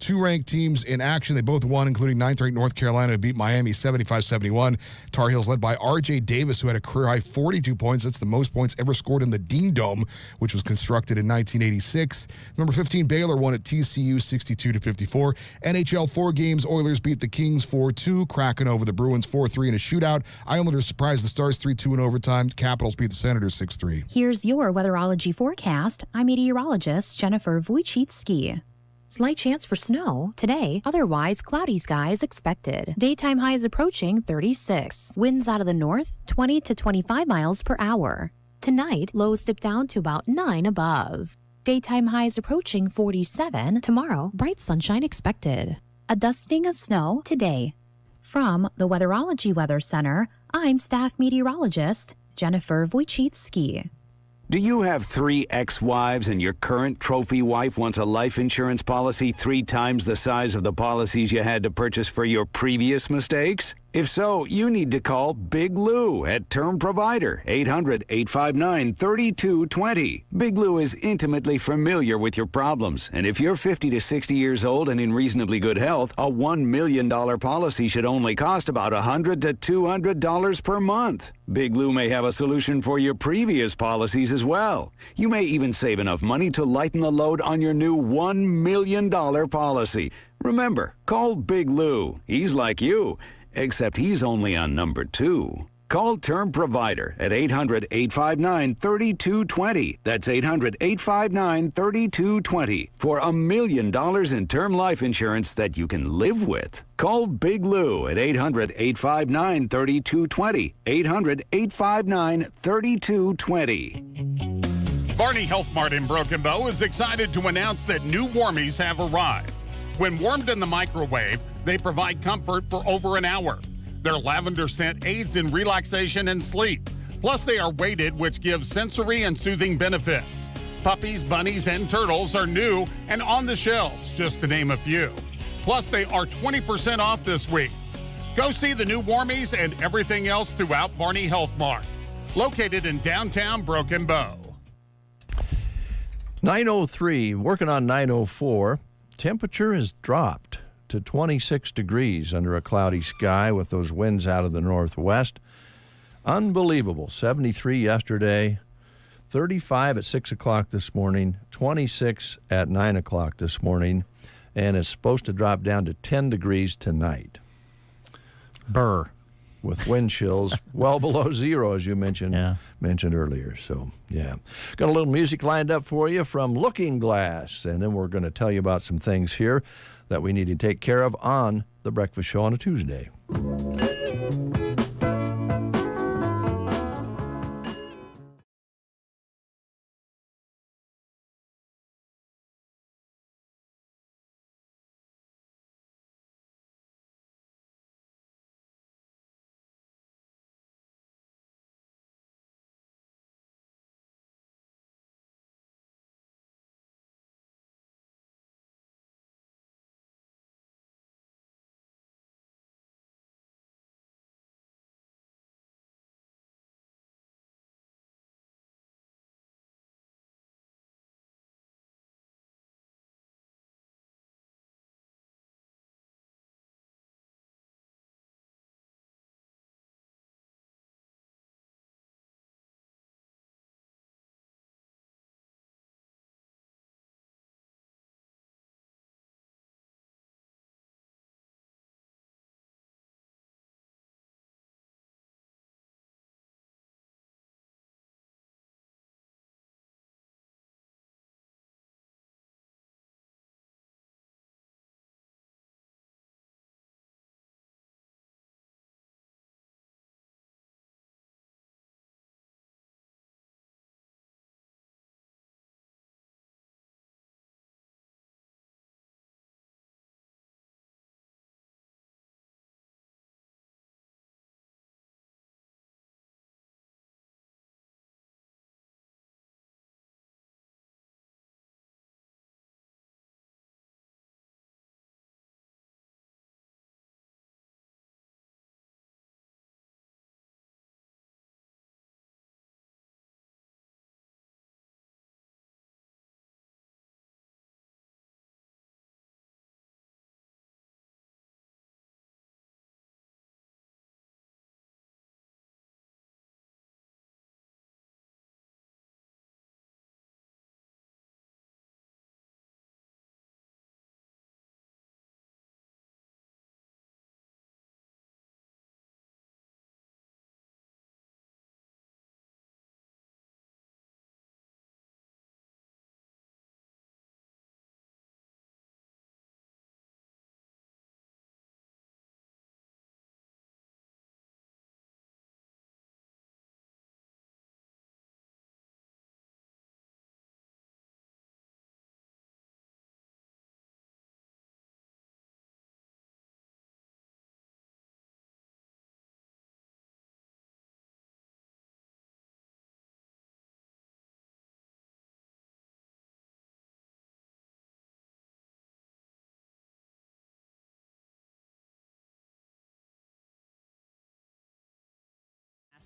Speaker 26: 2 ranked teams in action. They both won, including 9th-ranked North Carolina to beat Miami 75-71. Tar Heels led by R.J. Davis, who had a career-high 42 points. That's the most points ever scored in the Dean Dome, which was constructed in 1986. Number 15, Baylor won at TCU 62-54. NHL 4 games, Oilers beat the Kings 4-2. Kraken over the Bruins 4-3 in a shootout. Islanders surprised the Stars 3-2 in overtime. Capitals beat the Senators 6-3.
Speaker 27: Here's your weatherology forecast. I'm meteorologist Jennifer Wojcicki. Slight chance for snow today, otherwise cloudy skies expected. Daytime highs approaching 36. Winds out of the north 20 to 25 miles per hour. Tonight, lows dip down to about 9 above. Daytime highs approaching 47. Tomorrow, bright sunshine expected. A dusting of snow today. From the Weatherology Weather Center, I'm staff meteorologist Jennifer Wojcicki.
Speaker 28: Do you have 3 ex-wives and your current trophy wife wants a life insurance policy 3 times the size of the policies you had to purchase for your previous mistakes? If so, you need to call Big Lou at Term Provider, 800-859-3220. Big Lou is intimately familiar with your problems, and if you're 50 to 60 years old and in reasonably good health, a $1 million policy should only cost about $100 to $200 per month. Big Lou may have a solution for your previous policies as well. You may even save enough money to lighten the load on your new $1 million policy. Remember, call Big Lou. He's like you, except he's only on number 2. Call Term Provider at 800-859-3220. That's 800-859-3220 for $1 million in term life insurance that you can live with. Call Big Lou at 800-859-3220. 800-859-3220.
Speaker 29: Barney Health Mart in Broken Bow is excited to announce that new warmies have arrived. When warmed in the microwave, they provide comfort for over an hour. Their lavender scent aids in relaxation and sleep. Plus, they are weighted, which gives sensory and soothing benefits. Puppies, bunnies, and turtles are new and on the shelves, just to name a few. Plus, they are 20% off this week. Go see the new warmies and everything else throughout Barney Health Mart, located in downtown Broken Bow.
Speaker 1: 9:03, working on 9:04. Temperature has dropped to 26 degrees under a cloudy sky with those winds out of the northwest. Unbelievable. 73 yesterday, 35 at 6 o'clock this morning, 26 at 9 o'clock this morning, and it's supposed to drop down to 10 degrees tonight.
Speaker 2: Burr.
Speaker 1: With wind chills well below zero, as you mentioned earlier. So, yeah. Got a little music lined up for you from Looking Glass, and then we're going to tell you about some things here that we need to take care of on The Breakfast Show on a Tuesday.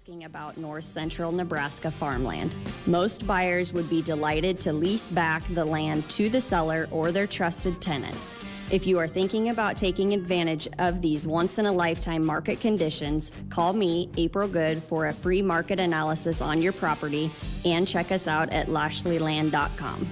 Speaker 3: asking about north central Nebraska farmland. Most buyers would be delighted to lease back the land to the seller or their trusted tenants. If you are thinking about taking advantage of these once-in-a-lifetime market conditions, call me, April Good, for a free market analysis on your property, and check us out at lashleyland.com.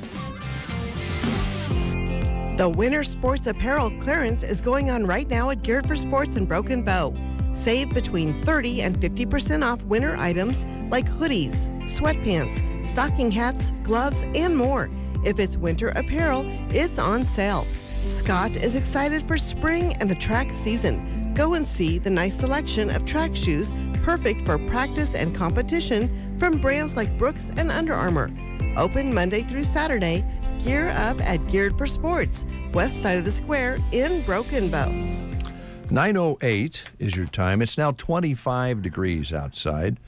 Speaker 4: The winter sports apparel clearance is going on right now at Geared for Sports in Broken Bow. Save between 30 and 50% off winter items like hoodies, sweatpants, stocking hats, gloves, and more. If it's winter apparel, it's on sale. Scott is excited for spring and the track season. Go and see the nice selection of track shoes perfect for practice and competition from brands like Brooks and Under Armour. Open Monday through Saturday. Gear up at Geared for Sports, west side of the square in Broken Bow.
Speaker 1: 9:08 is your time. It's now 25 degrees outside.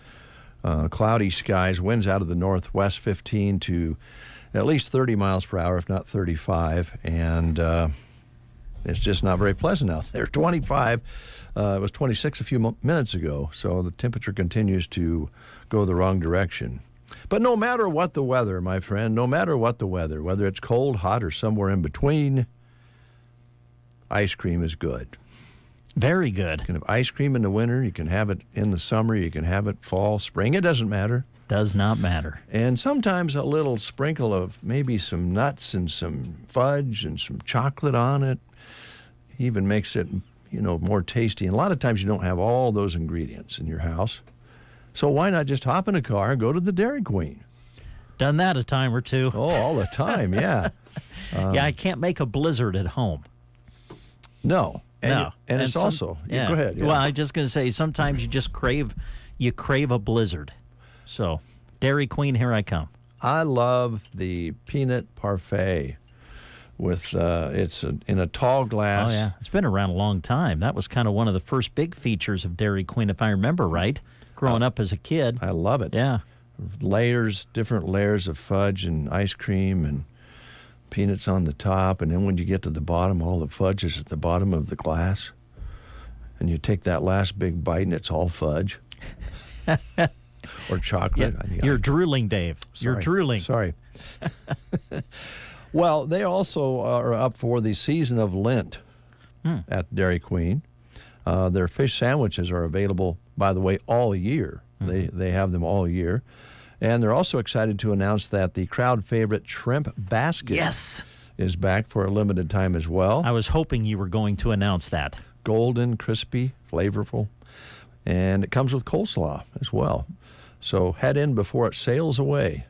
Speaker 1: Cloudy skies, winds out of the northwest 15 to at least 30 miles per hour, if not 35, and it's just not very pleasant out there. 25, it was 26 a few minutes ago, so the temperature continues to go the wrong direction. But no matter what the weather, my friend, no matter what the weather, whether it's cold, hot, or somewhere in between, ice cream is good.
Speaker 2: Very good.
Speaker 1: You can have ice cream in the winter, you can have it in the summer, you can have it fall, spring, it doesn't matter.
Speaker 2: Does not matter.
Speaker 1: And sometimes a little sprinkle of maybe some nuts and some fudge and some chocolate on it even makes it, more tasty. And a lot of times you don't have all those ingredients in your house. So why not just hop in a car and go to the Dairy Queen?
Speaker 2: Done that a time or two.
Speaker 1: Oh, all the time, yeah.
Speaker 2: Yeah, I can't make a blizzard at home.
Speaker 1: No. And it's also,
Speaker 2: yeah.
Speaker 1: Go ahead. Yeah.
Speaker 2: Well, I'm just going to say, sometimes you just crave a blizzard. So, Dairy Queen, here I come.
Speaker 1: I love the peanut parfait with, it's in a tall glass.
Speaker 2: Oh, yeah. It's been around a long time. That was kind of one of the first big features of Dairy Queen, if I remember right, growing up as a kid.
Speaker 1: I love it.
Speaker 2: Yeah.
Speaker 1: Different layers of fudge and ice cream and peanuts on the top. And then when you get to the bottom, all the fudge is at the bottom of the glass. And you take that last big bite and it's all fudge. Or chocolate.
Speaker 2: Yeah, you're drooling, Dave. You're drooling.
Speaker 1: Sorry. Well, they also are up for the season of Lent at Dairy Queen. Their fish sandwiches are available, by the way, all year. Mm-hmm. They have them all year. And they're also excited to announce that the crowd favorite shrimp basket is back for a limited time as well.
Speaker 2: I was hoping you were going to announce that.
Speaker 1: Golden, crispy, flavorful. And it comes with coleslaw as well. So head in before it sails away.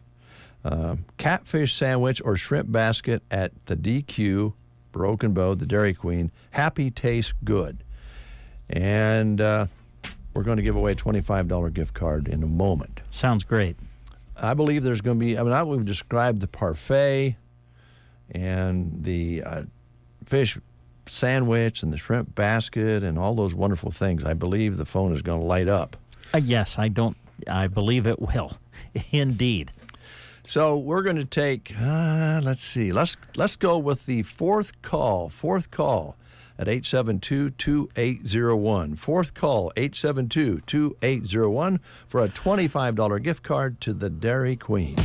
Speaker 1: Catfish sandwich or shrimp basket at the DQ, Broken Bow, the Dairy Queen. Happy, taste good. And we're going to give away a $25 gift card in a moment.
Speaker 2: Sounds great.
Speaker 1: I believe there's going to be, we've described the parfait and the fish sandwich and the shrimp basket and all those wonderful things. I believe the phone is going to light up.
Speaker 2: Yes, I believe it will. Indeed.
Speaker 1: So we're going to take, let's see, let's go with the fourth call at 872-2801. Fourth call, 872-2801 for a $25 gift card to the Dairy Queen.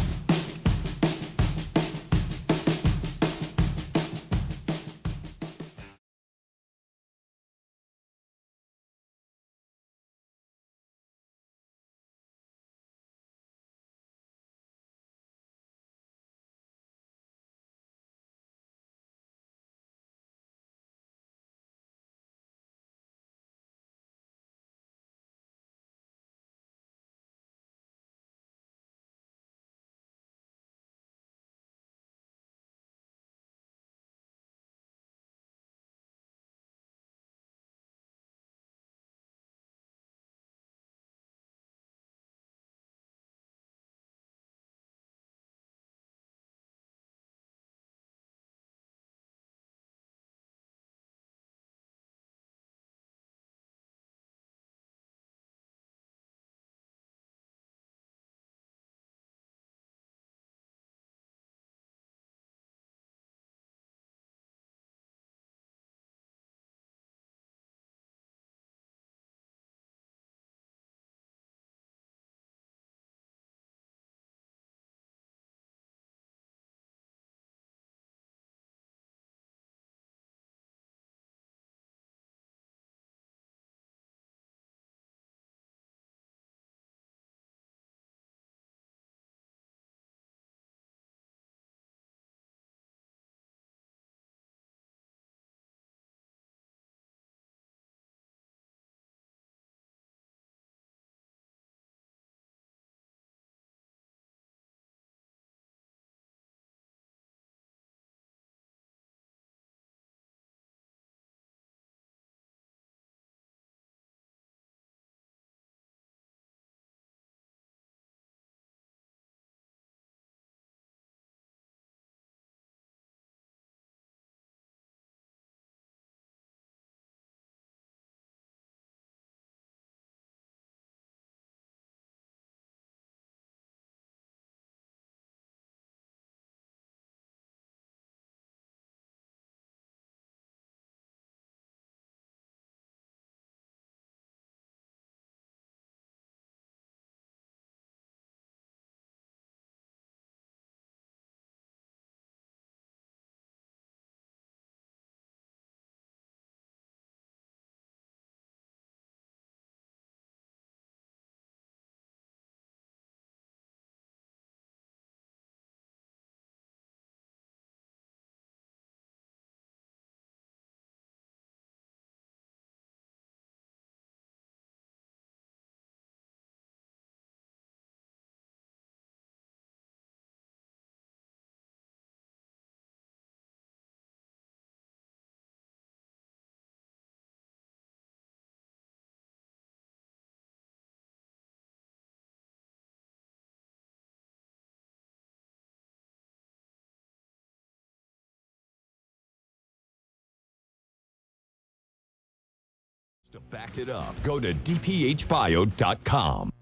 Speaker 5: To back it up, go to dphbio.com.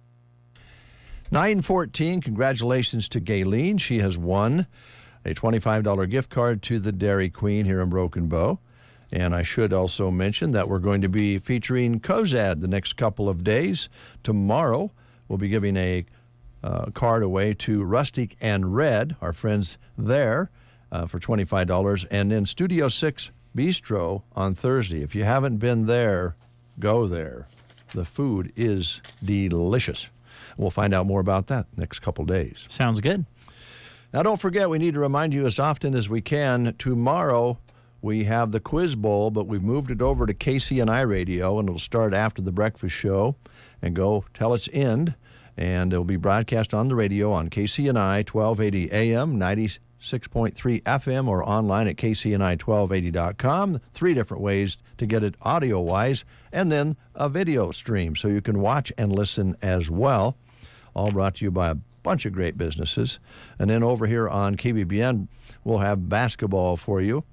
Speaker 1: 9:14, congratulations to Gayleen. She has won a $25 gift card to the Dairy Queen here in Broken Bow. And I should also mention that we're going to be featuring Cozad the next couple of days. Tomorrow, we'll be giving a card away to Rustic and Red, our friends there, for $25. And then Studio 6 Bistro on Thursday. If you haven't been there, go there. The food is delicious. We'll find out more about that next couple days.
Speaker 2: Sounds good.
Speaker 1: Now, don't forget, we need to remind you as often as we can, tomorrow we have the Quiz Bowl, but we've moved it over to KCNI Radio, and it'll start after the breakfast show and go till its end. And it'll be broadcast on the radio on KCNI 1280 AM, 96.3 FM, or online at KCNI1280.com. 3 different ways to get it audio-wise, and then a video stream so you can watch and listen as well. All brought to you by a bunch of great businesses. And then over here on KBBN, we'll have basketball for you.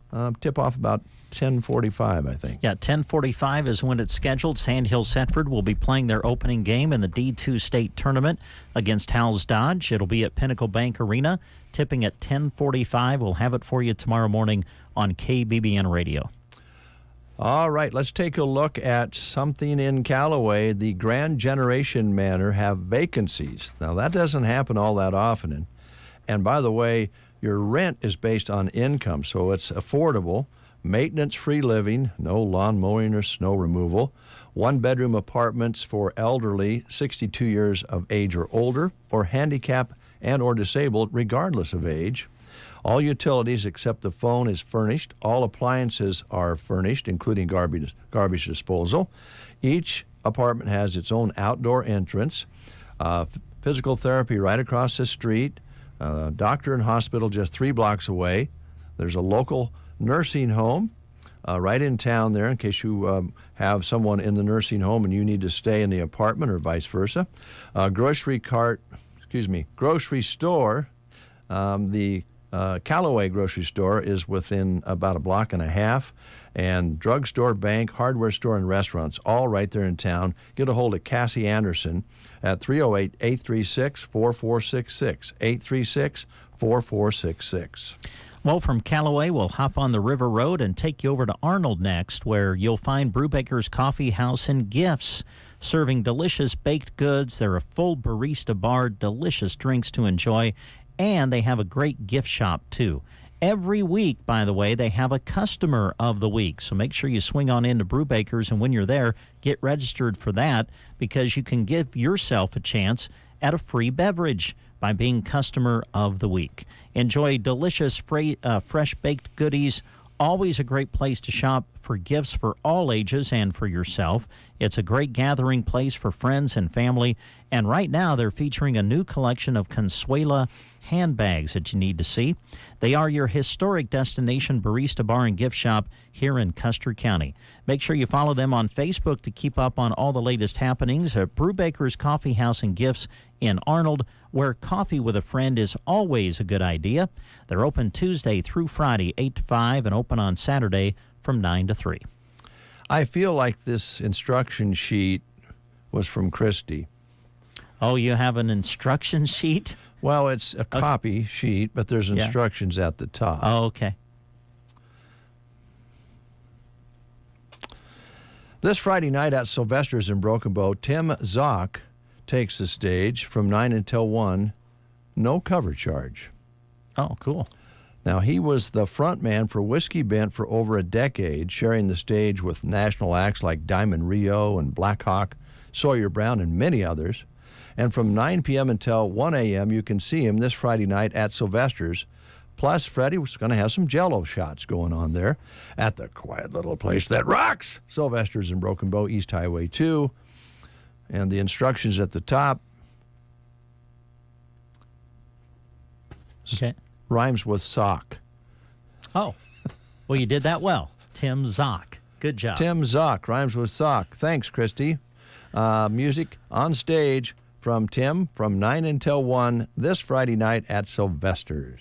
Speaker 1: Tip off about 10:45, I think.
Speaker 2: Yeah, 10:45 is when it's scheduled. Sandhill Setford will be playing their opening game in the D2 state tournament against Howells Dodge. It'll be at Pinnacle Bank Arena. Tipping at 10:45. We'll have it for you tomorrow morning on KBBN Radio.
Speaker 1: All right, let's take a look at something in Callaway. The Grand Generation Manor have vacancies. Now, that doesn't happen all that often. And by the way, your rent is based on income, so it's affordable. Maintenance-free living, no lawn mowing or snow removal. 1-bedroom apartments for elderly, 62 years of age or older, or handicapped and or disabled, regardless of age. All utilities except the phone is furnished. All appliances are furnished, including garbage disposal. Each apartment has its own outdoor entrance. Physical therapy right across the street. Doctor and hospital just 3 blocks away. There's a local nursing home right in town there in case you have someone in the nursing home and you need to stay in the apartment or vice versa. Grocery store. The Callaway grocery store is within about a block and a half, and drugstore, bank, hardware store, and restaurants all right there in town. Get a hold of Cassie Anderson at 308-836-4466, 836-4466.
Speaker 2: Well, from Callaway, we'll hop on the River Road and take you over to Arnold next, where you'll find Brubaker's Coffee House and Gifts, serving delicious baked goods. They're a full barista bar, delicious drinks to enjoy, and they have a great gift shop, too. Every week, by the way, they have a Customer of the Week, so make sure you swing on into Brubaker's, and when you're there, get registered for that, because you can give yourself a chance at a free beverage by being Customer of the Week. Enjoy delicious, fresh baked goodies. Always a great place to shop for gifts for all ages and for yourself. It's a great gathering place for friends and family. And right now they're featuring a new collection of Consuela handbags that you need to see. They are your historic destination barista bar and gift shop here in Custer County. Make sure you follow them on Facebook to keep up on all the latest happenings at Brubaker's Coffee House and Gifts in Arnold, where coffee with a friend is always a good idea. They're open Tuesday through Friday, 8 to 5, and open on Saturday from 9 to 3.
Speaker 1: I feel like this instruction sheet was from Christy.
Speaker 2: Oh, you have an instruction sheet?
Speaker 1: Well, it's a copy sheet, but there's instructions at the top.
Speaker 2: Oh, okay.
Speaker 1: This Friday night at Sylvester's in Broken Bow, Tim Zock takes the stage from 9 until 1, no cover charge.
Speaker 2: Oh, cool.
Speaker 1: Now, he was the front man for Whiskey Bent for over a decade, sharing the stage with national acts like Diamond Rio and Black Hawk, Sawyer Brown, and many others. And from 9 p.m. until 1 a.m., you can see him this Friday night at Sylvester's. Plus, Freddie was going to have some Jell-O shots going on there at the quiet little place that rocks, Sylvester's in Broken Bow, East Highway 2. And the instructions at the top rhymes with sock.
Speaker 2: Oh, well, you did that well. Tim Zock. Good job.
Speaker 1: Tim Zock rhymes with sock. Thanks, Christy. Music on stage from Tim from 9 until 1 this Friday night at Sylvester's.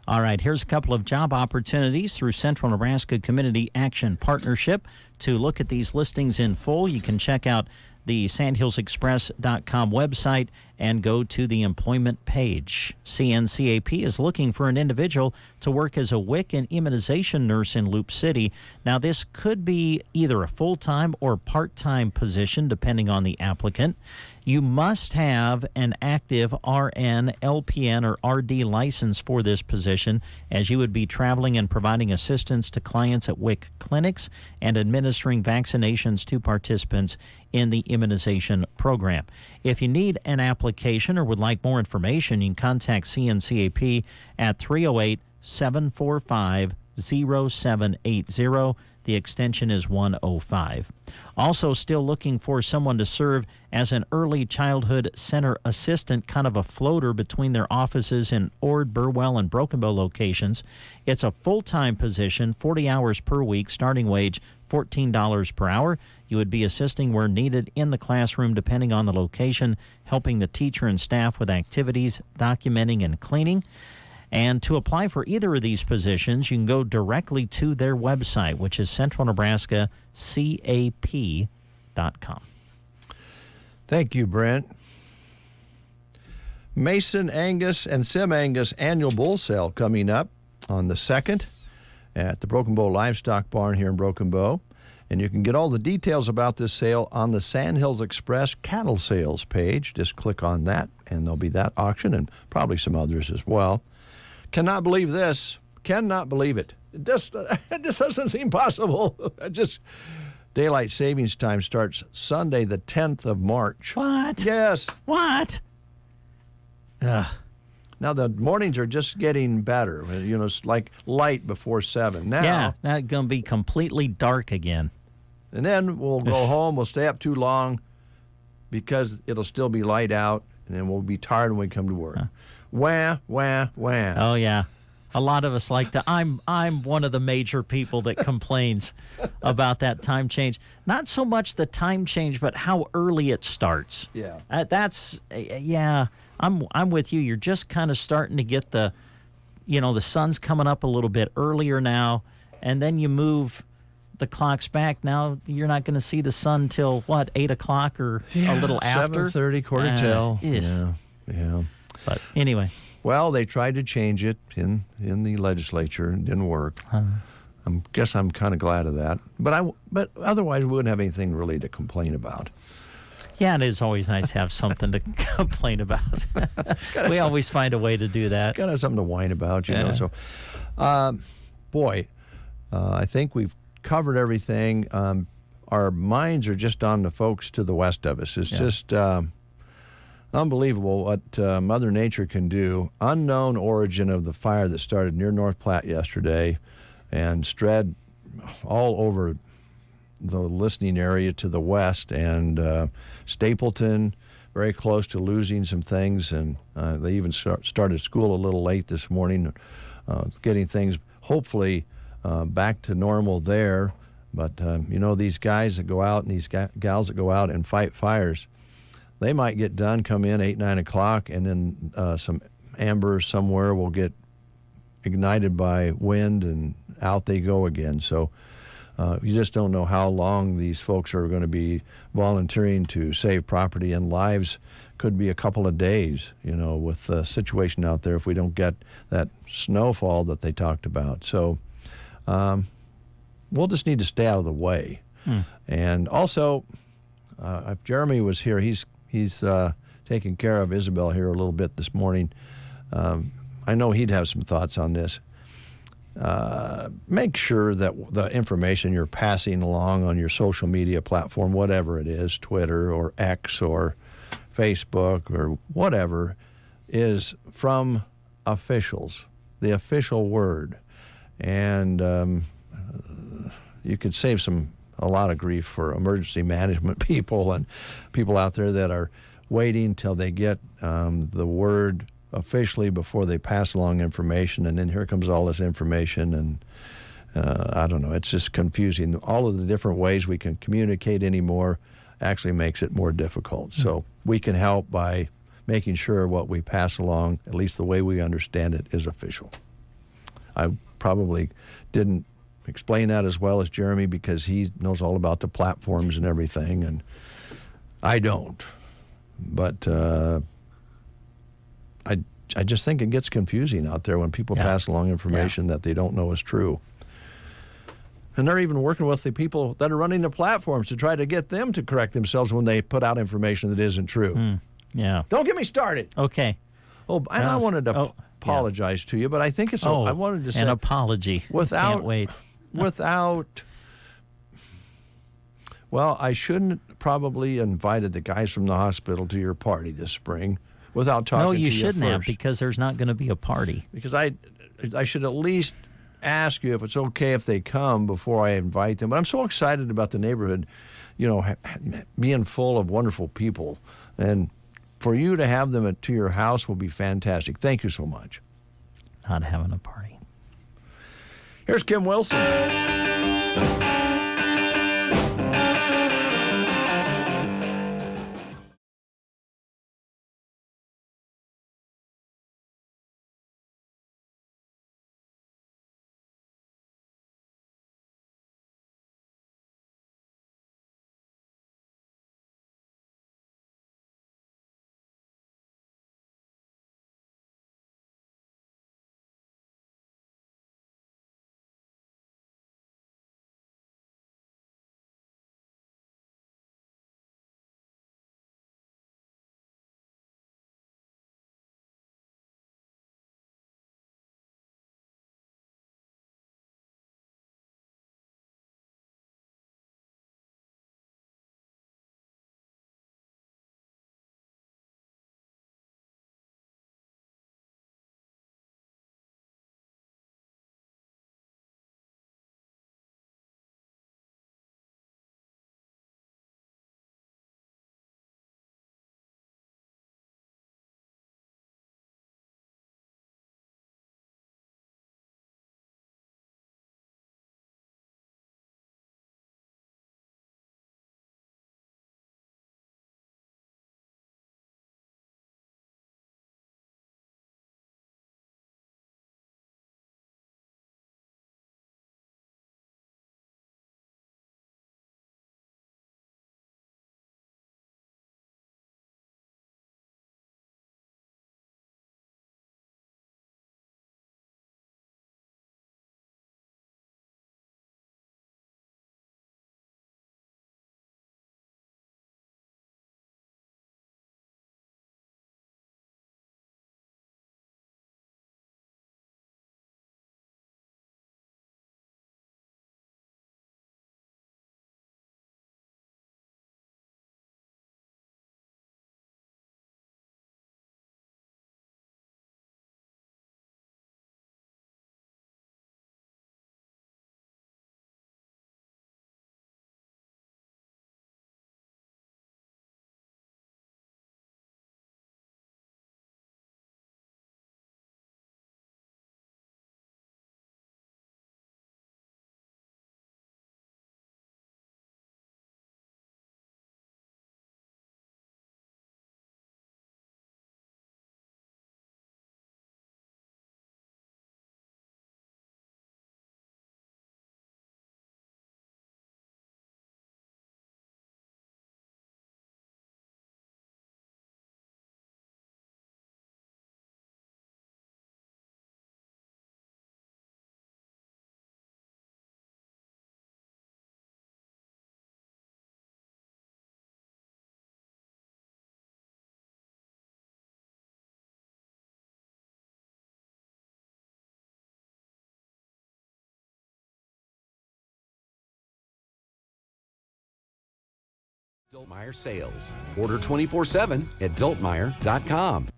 Speaker 2: All right, here's a couple of job opportunities through Central Nebraska Community Action Partnership. To look at these listings in full, you can check out the sandhillsexpress.com website and go to the employment page. CNCAP is looking for an individual to work as a WIC and immunization nurse in Loop City. Now, this could be either a full-time or part-time position, depending on the applicant. You must have an active RN, LPN, or RD license for this position, as you would be traveling and providing assistance to clients at WIC clinics and administering vaccinations to participants in the immunization program. If you need an application or would like more information, you can contact CNCAP at 308-745-0780. The extension is 105. Also still looking for someone to serve as an early childhood center assistant, kind of a floater between their offices in Ord, Burwell, and Broken Bow locations. It's a full-time position, 40 hours per week, starting wage $14 per hour. You would be assisting where needed in the classroom, depending on the location, helping the teacher and staff with activities, documenting, and cleaning. And to apply for either of these positions, you can go directly to their website, which is centralnebraskacap.com.
Speaker 1: Thank you, Brent. Mason Angus and Sim Angus annual bull sale coming up on the 2nd at the Broken Bow Livestock Barn here in Broken Bow. And you can get all the details about this sale on the Sandhills Express cattle sales page. Just click on that, and there'll be that auction and probably some others as well. Cannot believe this. Cannot believe it. It just doesn't seem possible. Daylight savings time starts Sunday, the 10th of March.
Speaker 2: What?
Speaker 1: Yes.
Speaker 2: What?
Speaker 1: Now, the mornings are just getting better. You know, it's like light before 7. Now And then we'll go home. We'll stay up too long because it'll still be light out, and then we'll be tired when we come to work. Wah, wah, wah.
Speaker 2: Oh, yeah. A lot of us like to. I'm one of the major people that complains about that time change. Not so much the time change, but how early it starts.
Speaker 1: Yeah.
Speaker 2: I'm with you. You're just kind of starting to get the sun's coming up a little bit earlier now, and then you move the clocks back. Now you're not going to see the sun till, 8 o'clock or a little after?
Speaker 1: 7:30, quarter till. Yeah.
Speaker 2: But anyway.
Speaker 1: Well, they tried to change it in the legislature. It didn't work. I guess I'm kind of glad of that. But otherwise, we wouldn't have anything really to complain about.
Speaker 2: Yeah, it is always nice to have something to complain about. We always find a way to do that.
Speaker 1: Got to have something to whine about, you know. So, I think we've covered everything. Our minds are just on the folks to the west of us. It's just unbelievable what Mother Nature can do. Unknown origin of the fire that started near North Platte yesterday and spread all over the listening area to the west, and Stapleton very close to losing some things, and they even started school a little late this morning, getting things hopefully back to normal there. But these guys that go out and these gals that go out and fight fires, they might get done, come in 8, 9 o'clock, and then some amber somewhere will get ignited by wind, and out they go again. So you just don't know how long these folks are going to be volunteering to save property and lives. Could be a couple of days, with the situation out there if we don't get that snowfall that they talked about. So we'll just need to stay out of the way. And also, if Jeremy was here, he's taking care of Isabel here a little bit this morning. I know he'd have some thoughts on this. Make sure that the information you're passing along on your social media platform, whatever it is, Twitter or X or Facebook or whatever, is from officials, the official word. And you could save a lot of grief for emergency management people and people out there that are waiting till they get the word officially before they pass along information, and then here comes all this information, and I don't know, it's just confusing. All of the different ways we can communicate anymore actually makes it more difficult. So we can help by making sure what we pass along, at least the way we understand it, is official. I probably didn't explain that as well as Jeremy because he knows all about the platforms and everything, and I don't. But I just think it gets confusing out there when people pass along information that they don't know is true. And they're even working with the people that are running the platforms to try to get them to correct themselves when they put out information that isn't true.
Speaker 2: Yeah.
Speaker 1: Don't get me started.
Speaker 2: Okay.
Speaker 1: Oh, and I wanted to apologize to you, but I think it's. I wanted to say
Speaker 2: an apology.
Speaker 1: Without.
Speaker 2: Can't wait.
Speaker 1: Without. Well, I shouldn't probably invited the guys from the hospital to your party this spring without talking to you.
Speaker 2: No, you shouldn't have,
Speaker 1: first.
Speaker 2: because there's not going to be a party.
Speaker 1: Because I should at least ask you if it's okay if they come before I invite them. But I'm so excited about the neighborhood, being full of wonderful people. And for you to have them to your house will be fantastic. Thank you so much.
Speaker 2: Not having a party.
Speaker 1: Here's Kim Wilson.
Speaker 7: Dultmeyer Sales. Order 24/7 at dultmeyer.com.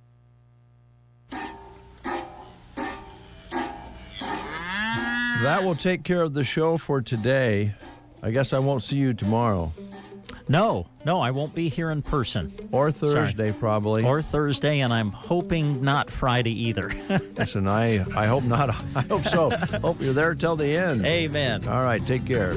Speaker 1: That will take care of the show for today. I guess I won't see you tomorrow.
Speaker 2: No, I won't be here in person.
Speaker 1: Or Thursday, probably.
Speaker 2: Or Thursday, and I'm hoping not Friday either.
Speaker 1: Listen, I hope not. I hope so. Hope you're there till the end.
Speaker 2: Amen.
Speaker 1: All right, take care.